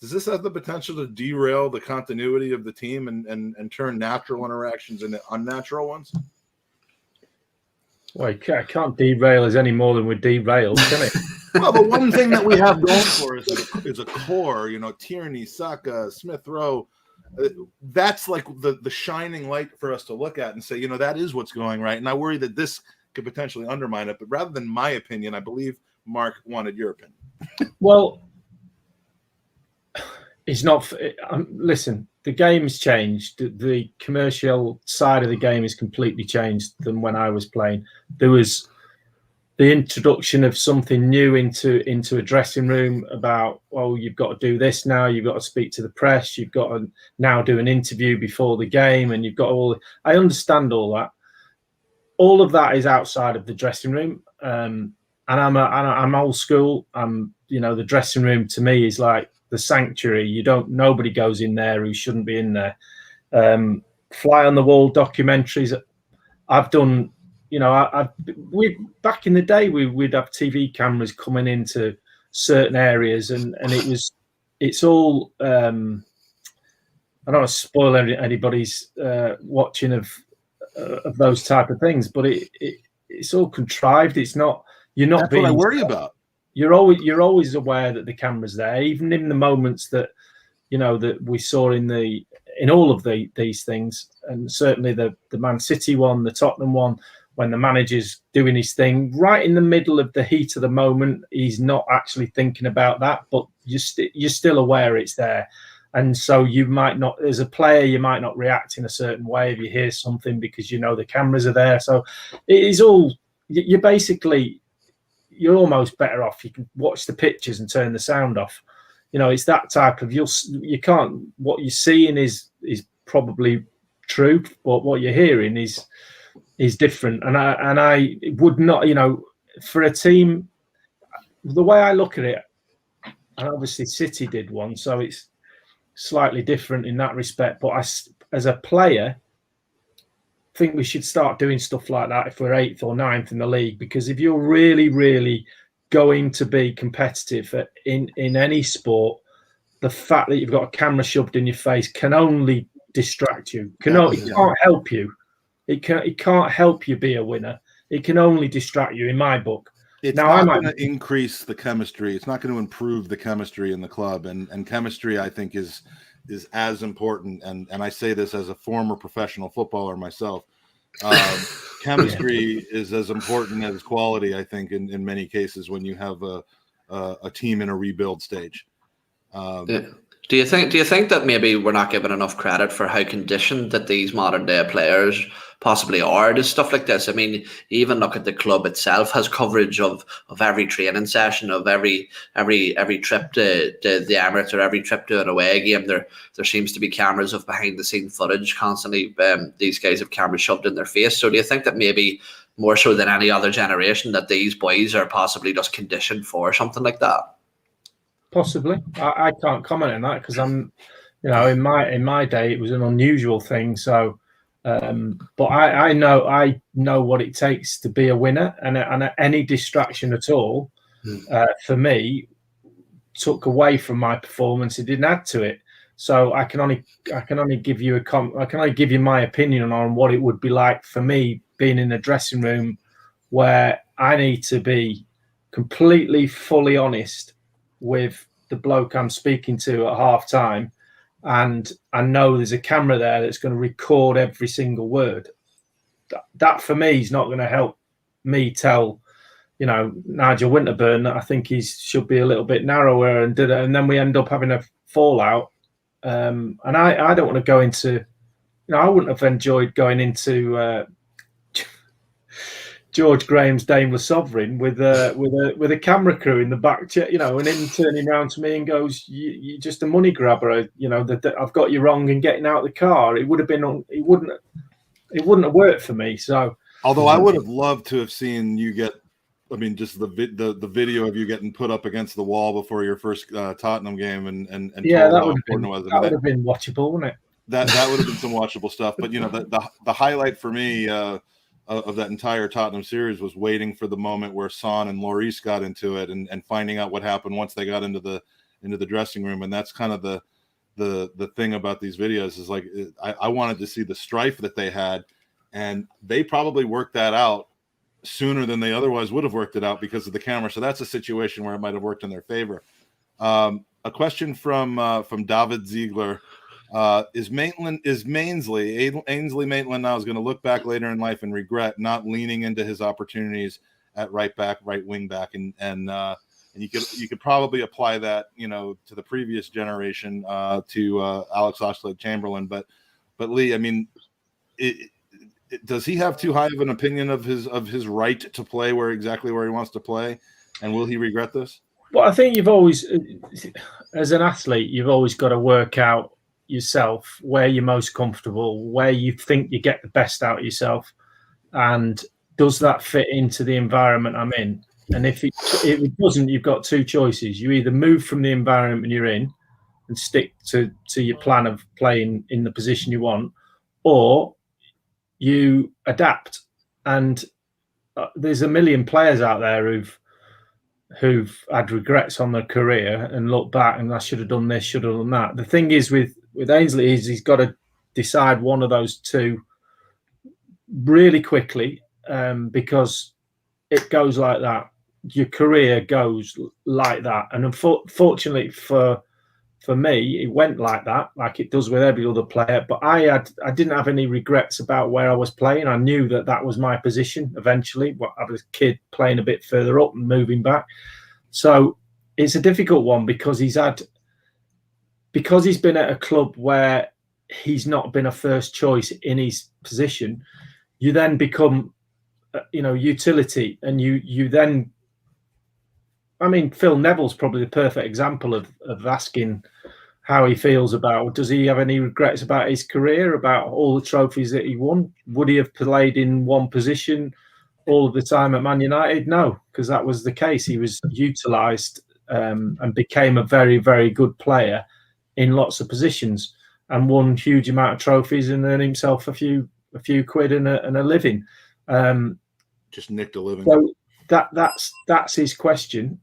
does this have the potential to derail the continuity of the team and turn natural interactions into unnatural ones? Well, it can't derail us any more than we're derailed, can it? Well, the one thing that we have going for us is a core, Tierney, Saka, Smith Rowe. That's like the shining light for us to look at and say, that is what's going right. And I worry that this could potentially undermine it. But rather than my opinion, I believe Mark wanted your opinion. Well, it's not. Listen, the game's changed. The commercial side of the game is completely changed than when I was playing. There was the introduction of something new into a dressing room about, well, you've got to do this now, you've got to speak to the press, you've got to now do an interview before the game, and you've got I understand all that. All of that is outside of the dressing room, and I'm old school. The dressing room to me is like the sanctuary. Nobody goes in there who shouldn't be in there. Fly on the wall documentaries. I've done. We back in the day we'd have TV cameras coming into certain areas, and it's all. I don't want to spoil anybody's watching of those type of things, but it's all contrived. It's not. You're not. That's what I worry about. You're always aware that the camera's there, even in the moments that that we saw in all of these things, and certainly the Man City one, the Tottenham one, when the manager's doing his thing right in the middle of the heat of the moment, he's not actually thinking about that, but you're still aware it's there. And so you might not, as a player, you might not react in a certain way if you hear something because the cameras are there. So it is all, you're almost better off. You can watch the pictures and turn the sound off. It's that type of, you can't, what you're seeing is probably true, but what you're hearing is different. And I would not, for a team, the way I look at it, and obviously City did one, so it's slightly different in that respect. But as a player, I think we should start doing stuff like that if we're 8th or 9th in the league, because if you're really, really going to be competitive in any sport, the fact that you've got a camera shoved in your face can only distract you. It can't help you. It can't help you be a winner. It can only distract you, in my book. It's not going to increase the chemistry. It's not going to improve the chemistry in the club. And chemistry, I think, is as important. And I say this as a former professional footballer myself. Chemistry is as important as quality, I think, in many cases when you have a team in a rebuild stage. Do you think that maybe we're not given enough credit for how conditioned that these modern day players possibly are to stuff like this? I mean, even look at the club itself has coverage of every training session, of every trip to the Emirates, or every trip to an away game. There seems to be cameras of behind the scene footage constantly. These guys have cameras shoved in their face. So do you think that maybe more so than any other generation that these boys are possibly just conditioned for something like that? Possibly. I can't comment on that because I'm, in my day it was an unusual thing. So, but I know what it takes to be a winner, and any distraction at all, for me, took away from my performance. It didn't add to it. So I can only give you my opinion on what it would be like for me being in a dressing room where I need to be completely fully honest with the bloke I'm speaking to at half time, and I know there's a camera there that's going to record every single word. That for me is not going to help me tell, Nigel Winterburn that I think he should be a little bit narrower, and then we end up having a fallout. And I don't want to go into, I wouldn't have enjoyed going into George Graham's Daimler Sovereign with a camera crew in the back, and him turning around to me and goes, "You're just a money grabber, that I've got you wrong," and getting out of the car. It wouldn't have worked for me. So, although I would have loved to have seen you get, just the video of you getting put up against the wall before your first Tottenham game, and yeah, that would have been watchable, wouldn't it? That would have been some watchable stuff. But the highlight for me of that entire Tottenham series was waiting for the moment where Son and Lloris got into it, and finding out what happened once they got into the dressing room. And that's kind of the thing about these videos is, like, I wanted to see the strife that they had, and they probably worked that out sooner than they otherwise would have worked it out because of the camera. So that's a situation where it might have worked in their favor. A question from David Ziegler. Is Ainsley Maitland now is going to look back later in life and regret not leaning into his opportunities at right back, right wing back, and you could probably apply that to the previous generation, to Alex Oxlade-Chamberlain, but Lee, does he have too high of an opinion of his right to play exactly where he wants to play, and will he regret this? Well, I think you've always, as an athlete, you've always got to work out yourself where you're most comfortable, where you think you get the best out of yourself, and does that fit into the environment I'm in? And if it doesn't, you've got two choices. You either move from the environment you're in and stick to your plan of playing in the position you want, or you adapt. And there's a million players out there who've had regrets on their career and look back and I should have done this, should have done that. The thing is with Ainsley is he's got to decide one of those two really quickly, because it goes like that. Your career goes like that. And unfortunately for for me, it went like that, like it does with every other player. But I didn't have any regrets about where I was playing. I knew that was my position eventually. I was a kid playing a bit further up and moving back. So it's a difficult one because he's been at a club where he's not been a first choice in his position. You then become, utility, and you then. I mean, Phil Neville's probably the perfect example of asking how he feels about, does he have any regrets about his career, about all the trophies that he won? Would he have played in one position all of the time at Man United? No, because that was the case. He was utilised and became a very, very good player in lots of positions and won huge amount of trophies and earned himself a few quid and a living. Just nicked a living. So that's his question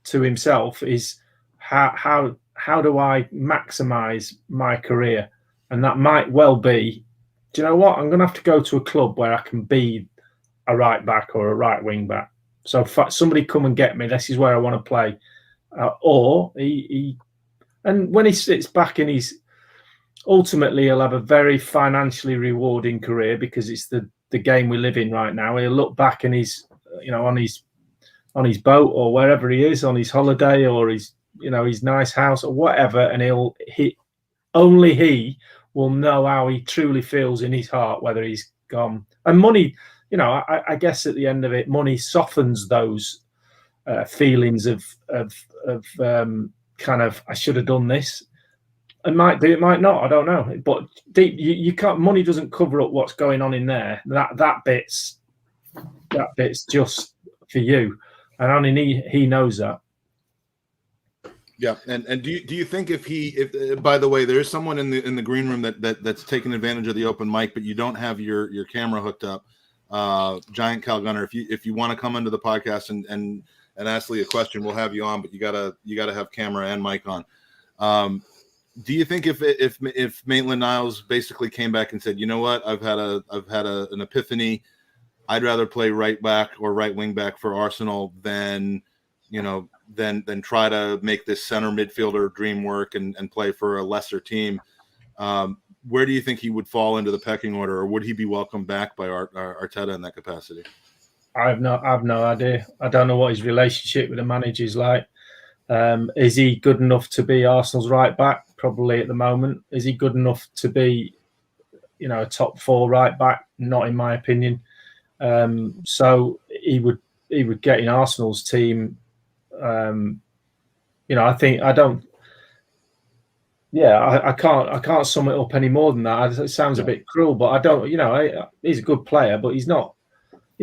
to himself, is how do I maximize my career? And that might well be, do you know what, I'm going to have to go to a club where I can be a right back or a right wing back. So if somebody come and get me, this is where I want to play. Or he and when he sits back and ultimately he'll have a very financially rewarding career, because it's the game we live in right now. He'll look back and he's on his boat or wherever he is, on his holiday or his nice house or whatever, and only he will know how he truly feels in his heart, whether he's gone. And money, I guess at the end of it, money softens those feelings of kind of, I should have done this. It might do, it might not, I don't know. But deep, you can't. Money doesn't cover up what's going on in there. That bit's just for you, and only he knows that. Yeah, and do you think if by the way, there is someone in the green room that's taking advantage of the open mic, but you don't have your camera hooked up, Giant Cal Gunner. If you want to come into the podcast and ask Lee a question, we'll have you on, but you gotta have camera and mic on. Do you think if Maitland-Niles basically came back and said, you know what, I've had an epiphany, I'd rather play right back or right wing back for Arsenal than try to make this center midfielder dream work and play for a lesser team, where do you think he would fall into the pecking order, or would he be welcomed back by Arteta in that capacity? I've no idea. I don't know what his relationship with the manager is like. Is he good enough to be Arsenal's right back? Probably at the moment. Is he good enough to be, a top 4 right back? Not in my opinion. So he would get in Arsenal's team. I think I don't. Yeah, I can't sum it up any more than that. It sounds a bit cruel, but I don't. He's a good player, but he's not.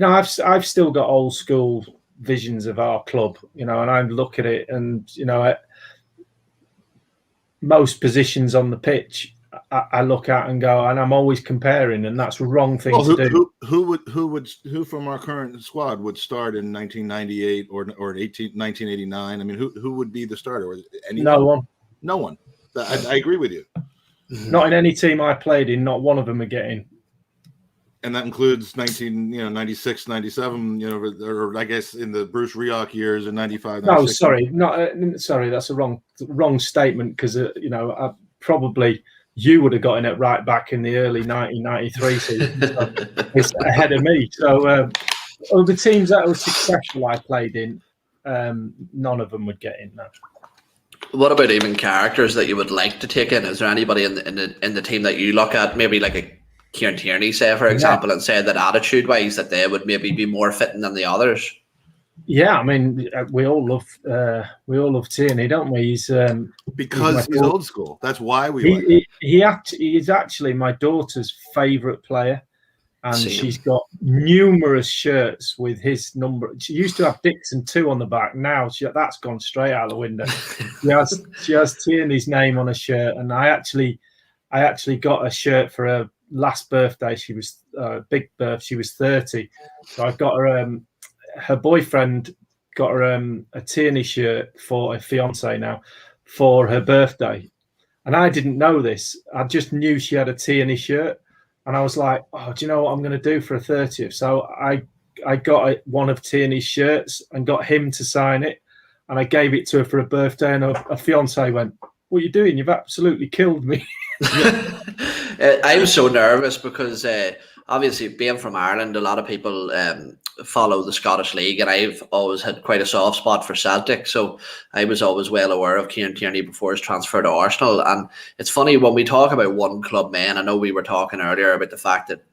I've still got old school visions of our club, and I look at it, and at most positions on the pitch, I look at and go, and I'm always comparing, and that's the wrong thing to do. Who from our current squad would start in 1998 or 1989? I mean, who would be the starter? Anyone? No one. I agree with you. Not in any team I played in. Not one of them are getting. And that includes 96, 97, or I guess in the Bruce Rioch years in 95. No, sorry, that's a wrong statement, because probably you would have got in at right back in the early 1993 season. So it's ahead of me. So the teams that were successful I played in, none of them would get in that. What about even characters that you would like to take in? Is there anybody in the team that you look at, maybe like a Kieran Tierney, say, for example, and say that attitude-wise that they would maybe be more fitting than the others? Yeah, I mean, we all love Tierney, don't we? He's old school. That's why we. He's actually my daughter's favourite player, and she's got numerous shirts with his number. She used to have Dixon 2 on the back. Now that's gone straight out the window. she has Tierney's name on a shirt, and I actually got a shirt for her last birthday. She was big birth. She was 30, so I got her. Her boyfriend got her a Tierney shirt for a fiance now for her birthday, and I didn't know this. I just knew she had a Tierney shirt, and I was like, "Oh, do you know what I'm going to do for a 30th?" So I got one of Tierney's shirts and got him to sign it, and I gave it to her for her birthday. And her fiance went, what are you doing? You've absolutely killed me. I'm so nervous because obviously being from Ireland, a lot of people follow the Scottish League, and I've always had quite a soft spot for Celtic, so I was always well aware of Kieran Tierney before his transfer to Arsenal. And it's funny when we talk about one club men, I know we were talking earlier about the fact that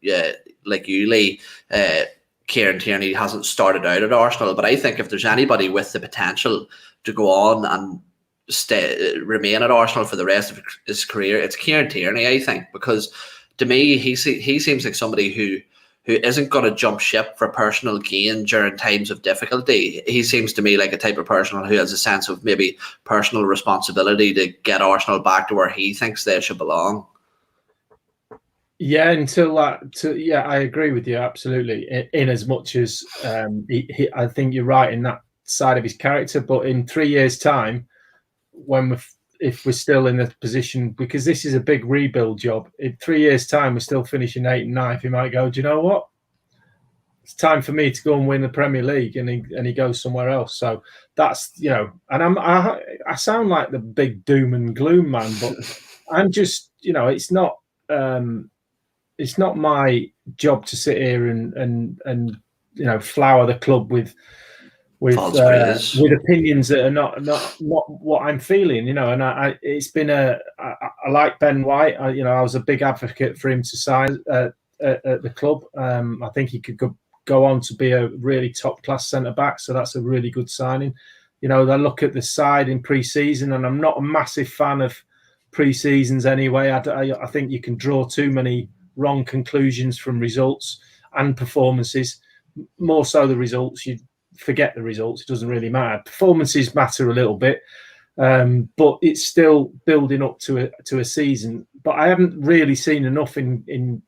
like you, Lee, Kieran Tierney hasn't started out at Arsenal, but I think if there's anybody with the potential to go on and remain at Arsenal for the rest of his career, it's Kieran Tierney, I think, because to me he seems like somebody who isn't going to jump ship for personal gain during times of difficulty. He seems to me like a type of person who has a sense of maybe personal responsibility to get Arsenal back to where he thinks they should belong. Yeah, I agree with you absolutely. In as much as I think you're right in that side of his character, but in 3 years' time, if we're still in a position, because this is a big rebuild job, in 3 years' time we're still finishing 8th and 9th, he might go, do you know what? It's time for me to go and win the Premier League, and he goes somewhere else. So that's, and I sound like the big doom and gloom man, but I'm just, it's not my job to sit here and flower the club with opinions that are not what I'm feeling, and it's been I like Ben White. I was a big advocate for him to sign at the club. I think he could go on to be a really top class centre back, so that's a really good signing. They look at the side in pre-season, and I'm not a massive fan of pre-seasons anyway. I think you can draw too many wrong conclusions from results and performances. More so the results, you forget the results, it doesn't really matter. Performances matter a little bit, but it's still building up to a season. But I haven't really seen enough in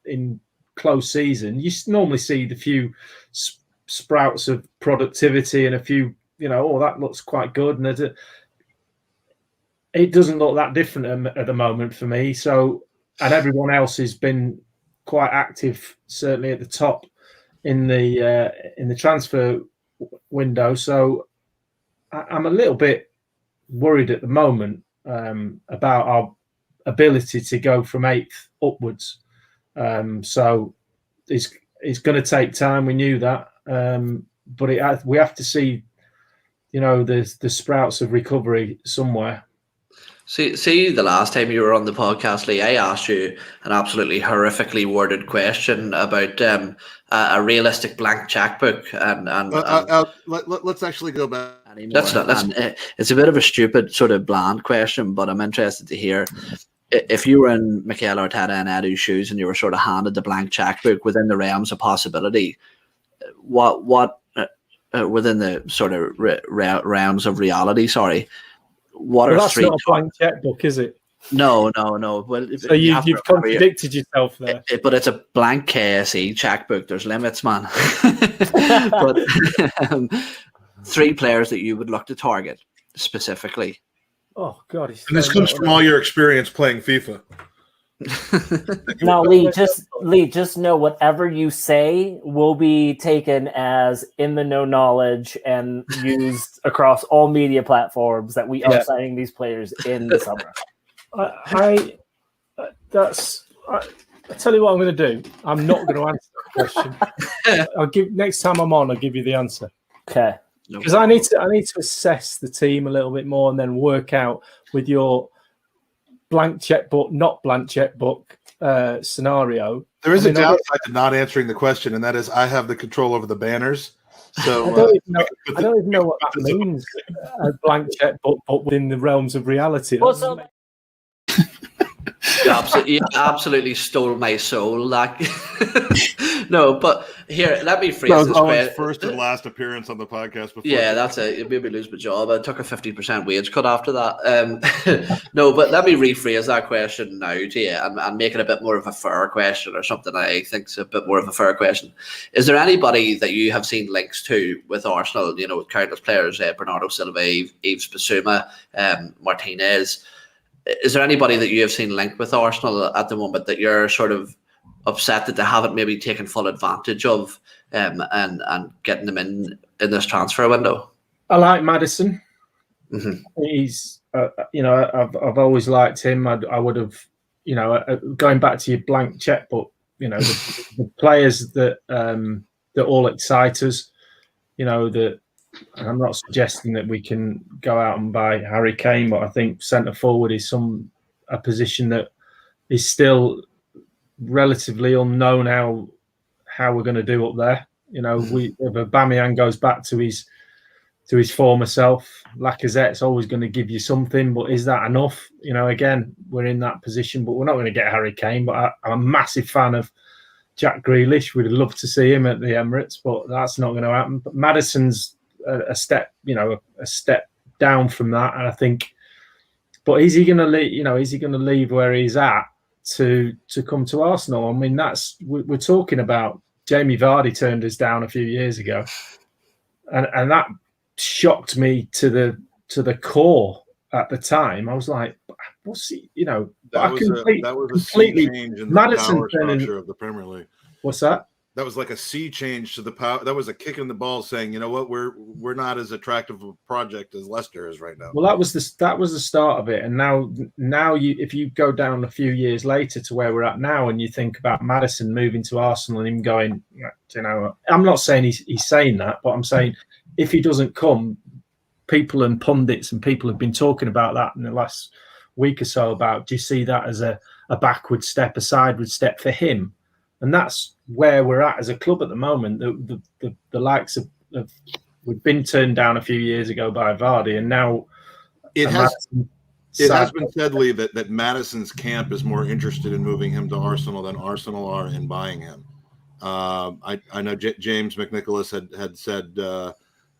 close season. You normally see the few sprouts of productivity and a few, that looks quite good, and it doesn't look that different at the moment for me. So, and everyone else has been quite active, certainly at the top in the transfer window. So I'm a little bit worried at the moment about our ability to go from 8th upwards. So it's going to take time. We knew that, but we have to see, the sprouts of recovery somewhere. See, the last time you were on the podcast, Lee, I asked you an absolutely horrifically worded question about a realistic blank checkbook, and let's actually go back. It's a bit of a stupid sort of bland question, but I'm interested to hear if you were in Mikel Arteta and Edu's shoes and you were sort of handed the blank checkbook within the realms of possibility, what within the sort of realms of reality, that's not a blank checkbook, is it? No. Well, so you've contradicted yourself there. But it's a blank KSE checkbook. There's limits, man. But 3 players that you would look to target specifically. Oh God! And this comes from all your experience playing FIFA. Now, Lee, just know whatever you say will be taken as in the know knowledge and used across all media platforms that we are signing these players in the summer. I tell you what I'm going to do. I'm not going to answer that question. Next time I'm on, I'll give you the answer. Okay. Because I need to assess the team a little bit more and then work out with your blank checkbook, not blank checkbook scenario. There is a downside to not answering the question, and that is I have the control over the banners. So I don't even know what that means. A blank checkbook, but within the realms of reality. You absolutely stole my soul. No, but here, let me phrase this question. First and last appearance on the podcast before. Yeah, that's it. It made me lose my job. I took a 50% wage cut after that. No, but let me rephrase that question now to you and make it a bit more of a fair question, or something I think is a bit more of a fair question. Is there anybody that you have seen links to with Arsenal, with countless players, Bernardo Silva, Yves Bissouma, Martinez? Is there anybody that you have seen linked with Arsenal at the moment that you're sort of upset that they haven't maybe taken full advantage of and getting them in this transfer window? I like Maddison. Mm-hmm. He's I've always liked him. I would have, going back to your blank checkbook, the players that all excite us, that I'm not suggesting that we can go out and buy Harry Kane, but I think centre forward is a position that is still relatively unknown how we're going to do up there. If Aubameyang goes back to his former self, Lacazette's always going to give you something, but is that enough? Again, we're in that position, but we're not going to get Harry Kane. But I'm a massive fan of Jack Grealish. We'd love to see him at the Emirates, but that's not going to happen. But Maddison's a step down from that, and I think. But is he going to leave? Is he going to leave where he's at to come to Arsenal? I mean, we're talking about. Jamie Vardy turned us down a few years ago, and that shocked me to the core at the time. I was like, "What's he?" That was a sea change in the power structure of the Premier League. What's that? That was like a sea change to the power. That was a kick in the balls, saying, "You know what? We're not as attractive a project as Leicester is right now." Well, that was the start of it, and now if you go down a few years later to where we're at now, and you think about Maddison moving to Arsenal and him going, I'm not saying he's saying that, but I'm saying if he doesn't come, people and pundits and people have been talking about that in the last week or so. About, do you see that as a backward step, a sideward step for him? And that's where we're at as a club at the moment. The likes of we've been turned down a few years ago by Vardy, and now it has been said, Lee, that Maddison's camp is more interested in moving him to Arsenal than Arsenal are in buying him. I know James McNicholas had said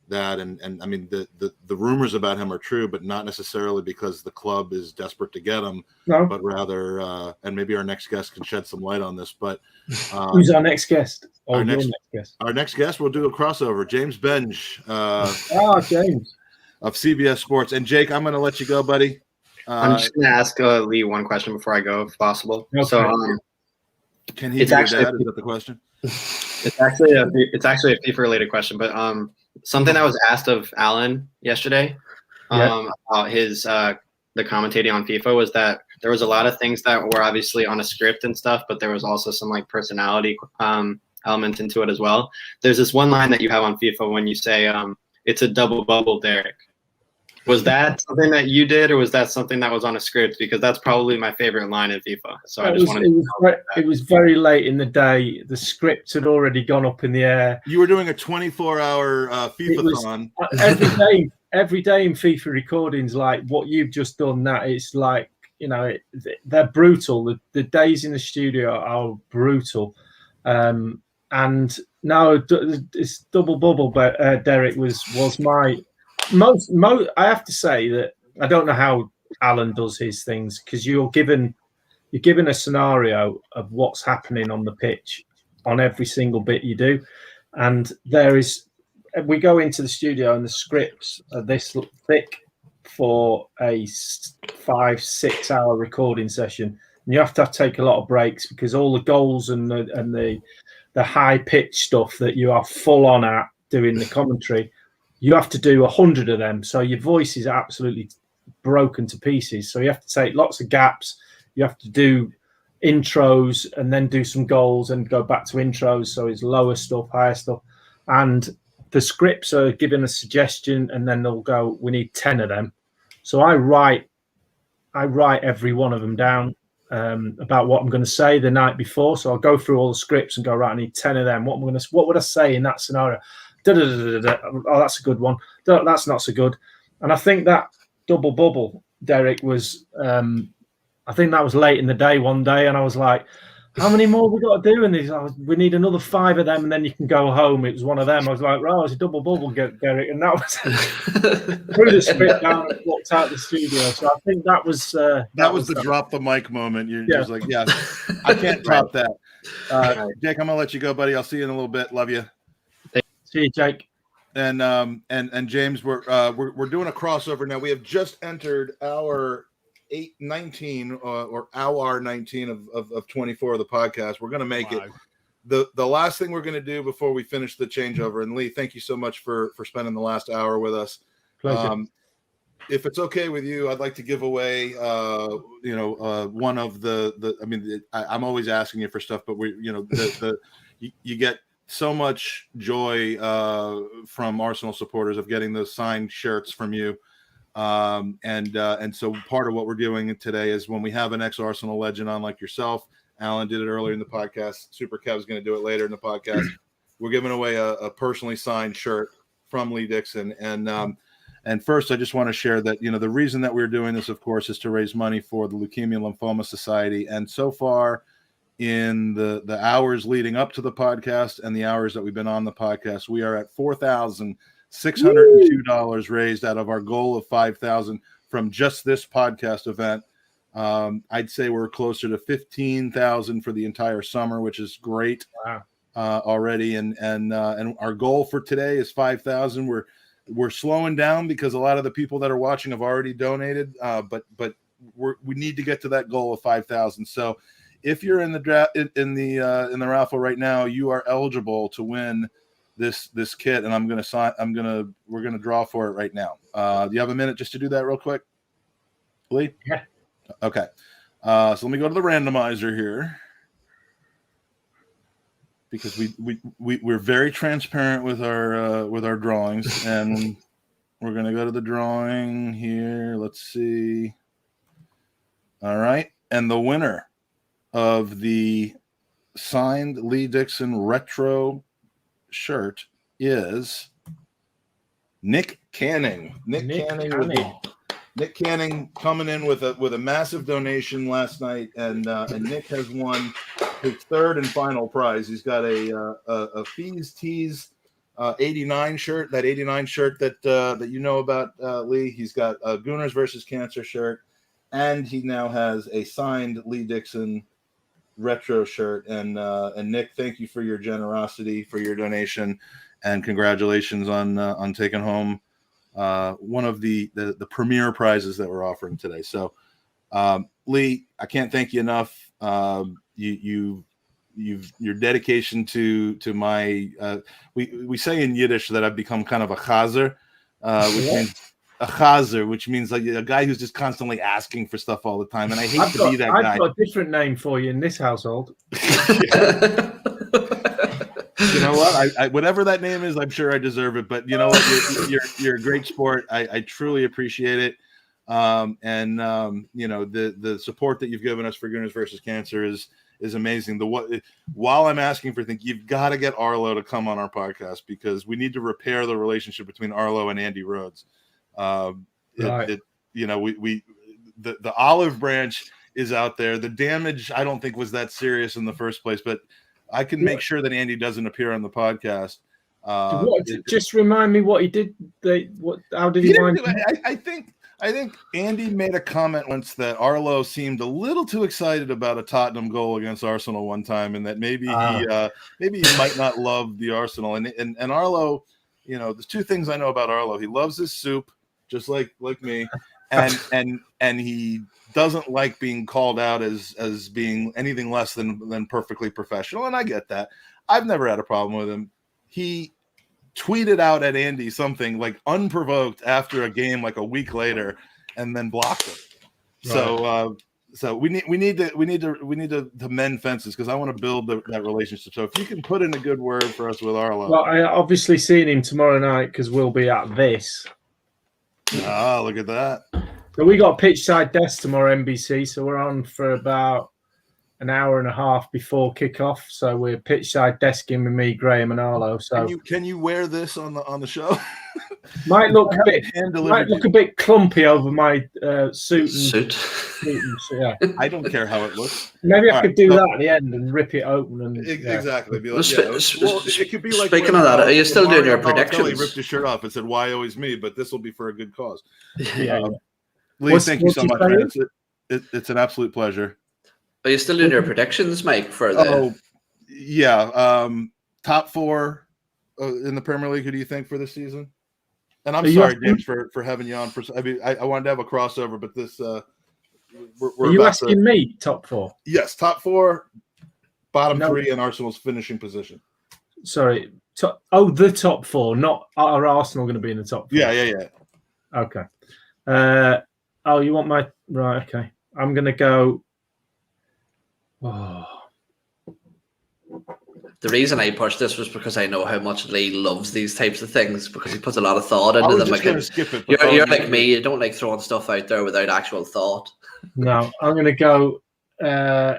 that, and I mean the rumors about him are true, but not necessarily because the club is desperate to get him, but rather, and maybe our next guest can shed some light on this. But who's our next guest? Our next guest, we'll do a crossover. James Benge, James of CBS Sports, and Jake, I'm going to let you go, buddy. I'm just going to ask Lee one question before I go, if possible. Okay. So, can he be your dad? Is that the question? It's actually a FIFA related question, but something that was asked of Alan yesterday about his the commentating on FIFA was that there was a lot of things that were obviously on a script and stuff, but there was also some like personality element into it as well. There's this one line that you have on FIFA when you say it's a double bubble, Derek. Was that something that you did, or was that something that was on a script? Because that's probably my favorite line in FIFA. So it was very late in the day. The script had already gone up in the air. You were doing a 24-hour FIFA-thon. Every day in FIFA recordings, like what you've just done, that it's like, they're brutal. The days in the studio are brutal. And no, it's double bubble, but Derek was my... Most, I have to say that I don't know how Alan does his things, because you're given a scenario of what's happening on the pitch on every single bit you do, and we go into the studio and the scripts are this thick for a 5-6 hour recording session, and you have to take a lot of breaks because all the goals and the high pitch stuff that you are full on at doing the commentary. You have to do 100 of them. So your voice is absolutely broken to pieces. So you have to take lots of gaps. You have to do intros and then do some goals and go back to intros. So it's lower stuff, higher stuff. And the scripts are given a suggestion and then they'll go, we need 10 of them. So I write every one of them down about what I'm going to say the night before. So I'll go through all the scripts and go, right, I need 10 of them. What would I say in that scenario? Oh, that's a good one. That's not so good. And I think that double bubble, Derek, was I think that was late in the day one day, and I was like, how many more have we got to do? And we need another 5 of them, and then you can go home. It was one of them. I was like, right, it's a double bubble, Derek. And that was threw the script down and walked out the studio. So I think that was the drop the mic moment. You're just like, yeah, I can't top that. Jake, I'm gonna let you go, buddy. I'll see you in a little bit. Love you. See you, Jake. And James, we're doing a crossover now. We have just entered our 19 or hour 19 of 24 of the podcast. We're going to make it the last thing we're going to do before we finish the changeover. And Lee, thank you so much for spending the last hour with us. Pleasure. if it's okay with you, I'd like to give away, one of the. I mean, I'm always asking you for stuff, but you get so much joy from Arsenal supporters of getting those signed shirts from you, and so part of what we're doing today is when we have an ex-Arsenal legend on like yourself. Alan did it earlier in the podcast. Super Kev's going to do it later in the podcast. We're giving away a personally signed shirt from Lee Dixon, and first, I just want to share that, the reason that we're doing this, of course, is to raise money for the Leukemia Lymphoma Society. And so far, in the hours leading up to the podcast and the hours that we've been on the podcast, we are at $4,602 raised out of our goal of $5,000 from just this podcast event. I'd say we're closer to $15,000 for the entire summer, which is great. Wow. Already. And our goal for today is $5,000. We're slowing down because a lot of the people that are watching have already donated, but we need to get to that goal of 5,000. So if you're in the draft in the raffle right now, you are eligible to win this kit, and we're gonna draw for it right now. Do you have a minute just to do that real quick, Lee? Yeah. Okay. So let me go to the randomizer here, because we're very transparent with our drawings, and we're gonna go to the drawing here. Let's see. All right, and the winner of the signed Lee Dixon retro shirt is Nick Canning. Nick Canning coming in with a massive donation last night, and Nick has won his third and final prize. He's got a Fees Tees 89 shirt, that 89 shirt that you know about, Lee. He's got a Gooners versus Cancer shirt, and he now has a signed Lee Dixon retro shirt. And Nick, thank you for your generosity, for your donation, and congratulations on taking home one of the premier prizes that we're offering today. So, Lee, I can't thank you enough. Your dedication to my we say in Yiddish that I've become kind of a chazer, which means like a guy who's just constantly asking for stuff all the time, and I hate to be that guy. I've got a different name for you in this household. You know what? I whatever that name is, I'm sure I deserve it. But you know what? You're a great sport. I truly appreciate it. The support that you've given us for Gooners versus Cancer is amazing. While I'm asking for things, you've got to get Arlo to come on our podcast, because we need to repair the relationship between Arlo and Andy Rhodes. Right. The olive branch is out there. The damage, I don't think, was that serious in the first place, but I can make sure that Andy doesn't appear on the podcast. Just remind me what he did. How did he wind? I think Andy made a comment once that Arlo seemed a little too excited about a Tottenham goal against Arsenal one time, and that maybe he might not love the Arsenal. And Arlo, there's two things I know about Arlo. He loves his soup, just like me, and he doesn't like being called out as being anything less than perfectly professional, and I get that. I've never had a problem with him. He tweeted out at Andy something like unprovoked after a game like a week later, and then blocked him. Right. So we need to mend fences, because I want to build that relationship. So if you can put in a good word for us with Arlo. Well, I obviously seen him tomorrow night, because we'll be at this. Ah, look at that. So we got pitch side desk tomorrow, NBC. So we're on for about an hour and a half before kickoff. So we're pitch side desking with me, Graham, and Arlo. So can you wear this on the show? might look a bit clumpy over my suit. Yeah. I don't care how it looks. Maybe I could do that at the end and rip it open. And exactly. Be like, it could be like. Speaking of that, are you still doing your predictions? He ripped his shirt off and said, "Why always me?" But this will be for a good cause. Yeah. Lee, thank you so much, man. It's an absolute pleasure. Are you still doing your predictions, Mike? For the top four in the Premier League. Who do you think for this season? And I'm sorry, James, for having you on. I wanted to have a crossover, but this. Are you asking me top four? Yes, top four, bottom three, and Arsenal's finishing position. Sorry, the top four. Not are Arsenal going to be in the top four? Yeah. Okay. Oh, you want my right? Okay, I'm gonna go. Oh, The reason I pushed this was because I know how much Lee loves these types of things because he puts a lot of thought into them. just gonna skip it. You're like me. You don't like throwing stuff out there without actual thought. no, I'm gonna go. I'm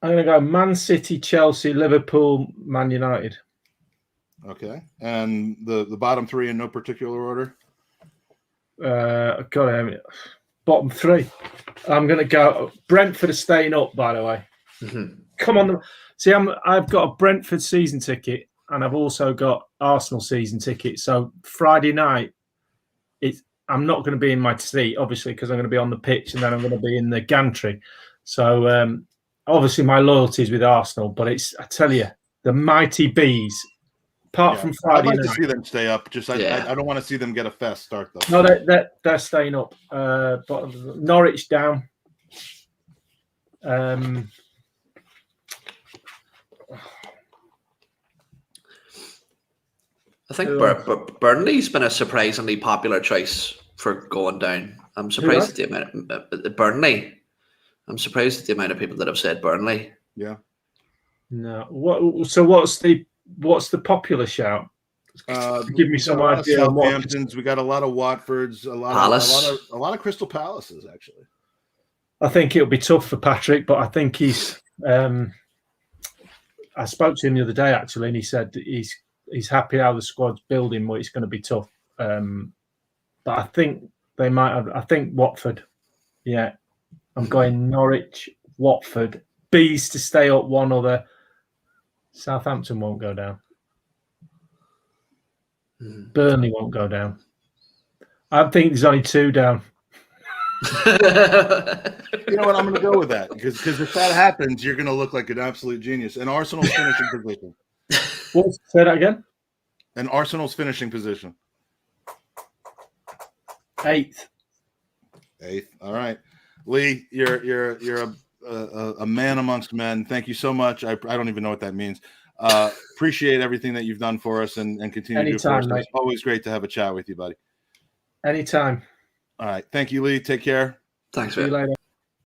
gonna go Man City, Chelsea, Liverpool, Man United. Okay, and the bottom three in no particular order. Bottom three. I'm gonna go. Brentford are staying up, by the way. Mm-hmm. Come on, see, I've got a Brentford season ticket, and I've also got Arsenal season ticket. So Friday night, I'm not going to be in my seat, obviously, because I'm going to be on the pitch, and then I'm going to be in the gantry. So obviously, my loyalty is with Arsenal, but I tell you, the mighty bees. Apart from Friday I'd like night, to see them stay up. I don't want to see them get a fast start though. No, they're staying up. But Norwich down. I think Burnley's been a surprisingly popular choice for going down. I'm surprised at the amount of Burnley. I'm surprised at the amount of people that have said Burnley. Yeah. No. So what's the popular shout? Give me some idea. Southamptons. We got a lot of Watfords. A lot of Crystal Palaces actually. I think it'll be tough for Patrick, but I think he's. I spoke to him the other day actually, and he said that he's happy how the squad's building, but it's going to be tough. But I think they might have. I think Watford. Yeah, I'm going Norwich, Watford, Bees to stay up. One other. Southampton won't go down. Burnley won't go down. I think there's only 2 down. You know what? I'm going to go with that because if that happens, you're going to look like an absolute genius. And Arsenal's finishing position. Say that again. And Arsenal's finishing position. 8th. All right, Lee, you're a man amongst men. Thank you so much. I don't even know what that means. Appreciate everything that you've done for us and continue to do for us. It's always great to have a chat with you, buddy. Anytime. All right. Thank you, Lee. Take care. Thanks, See you later.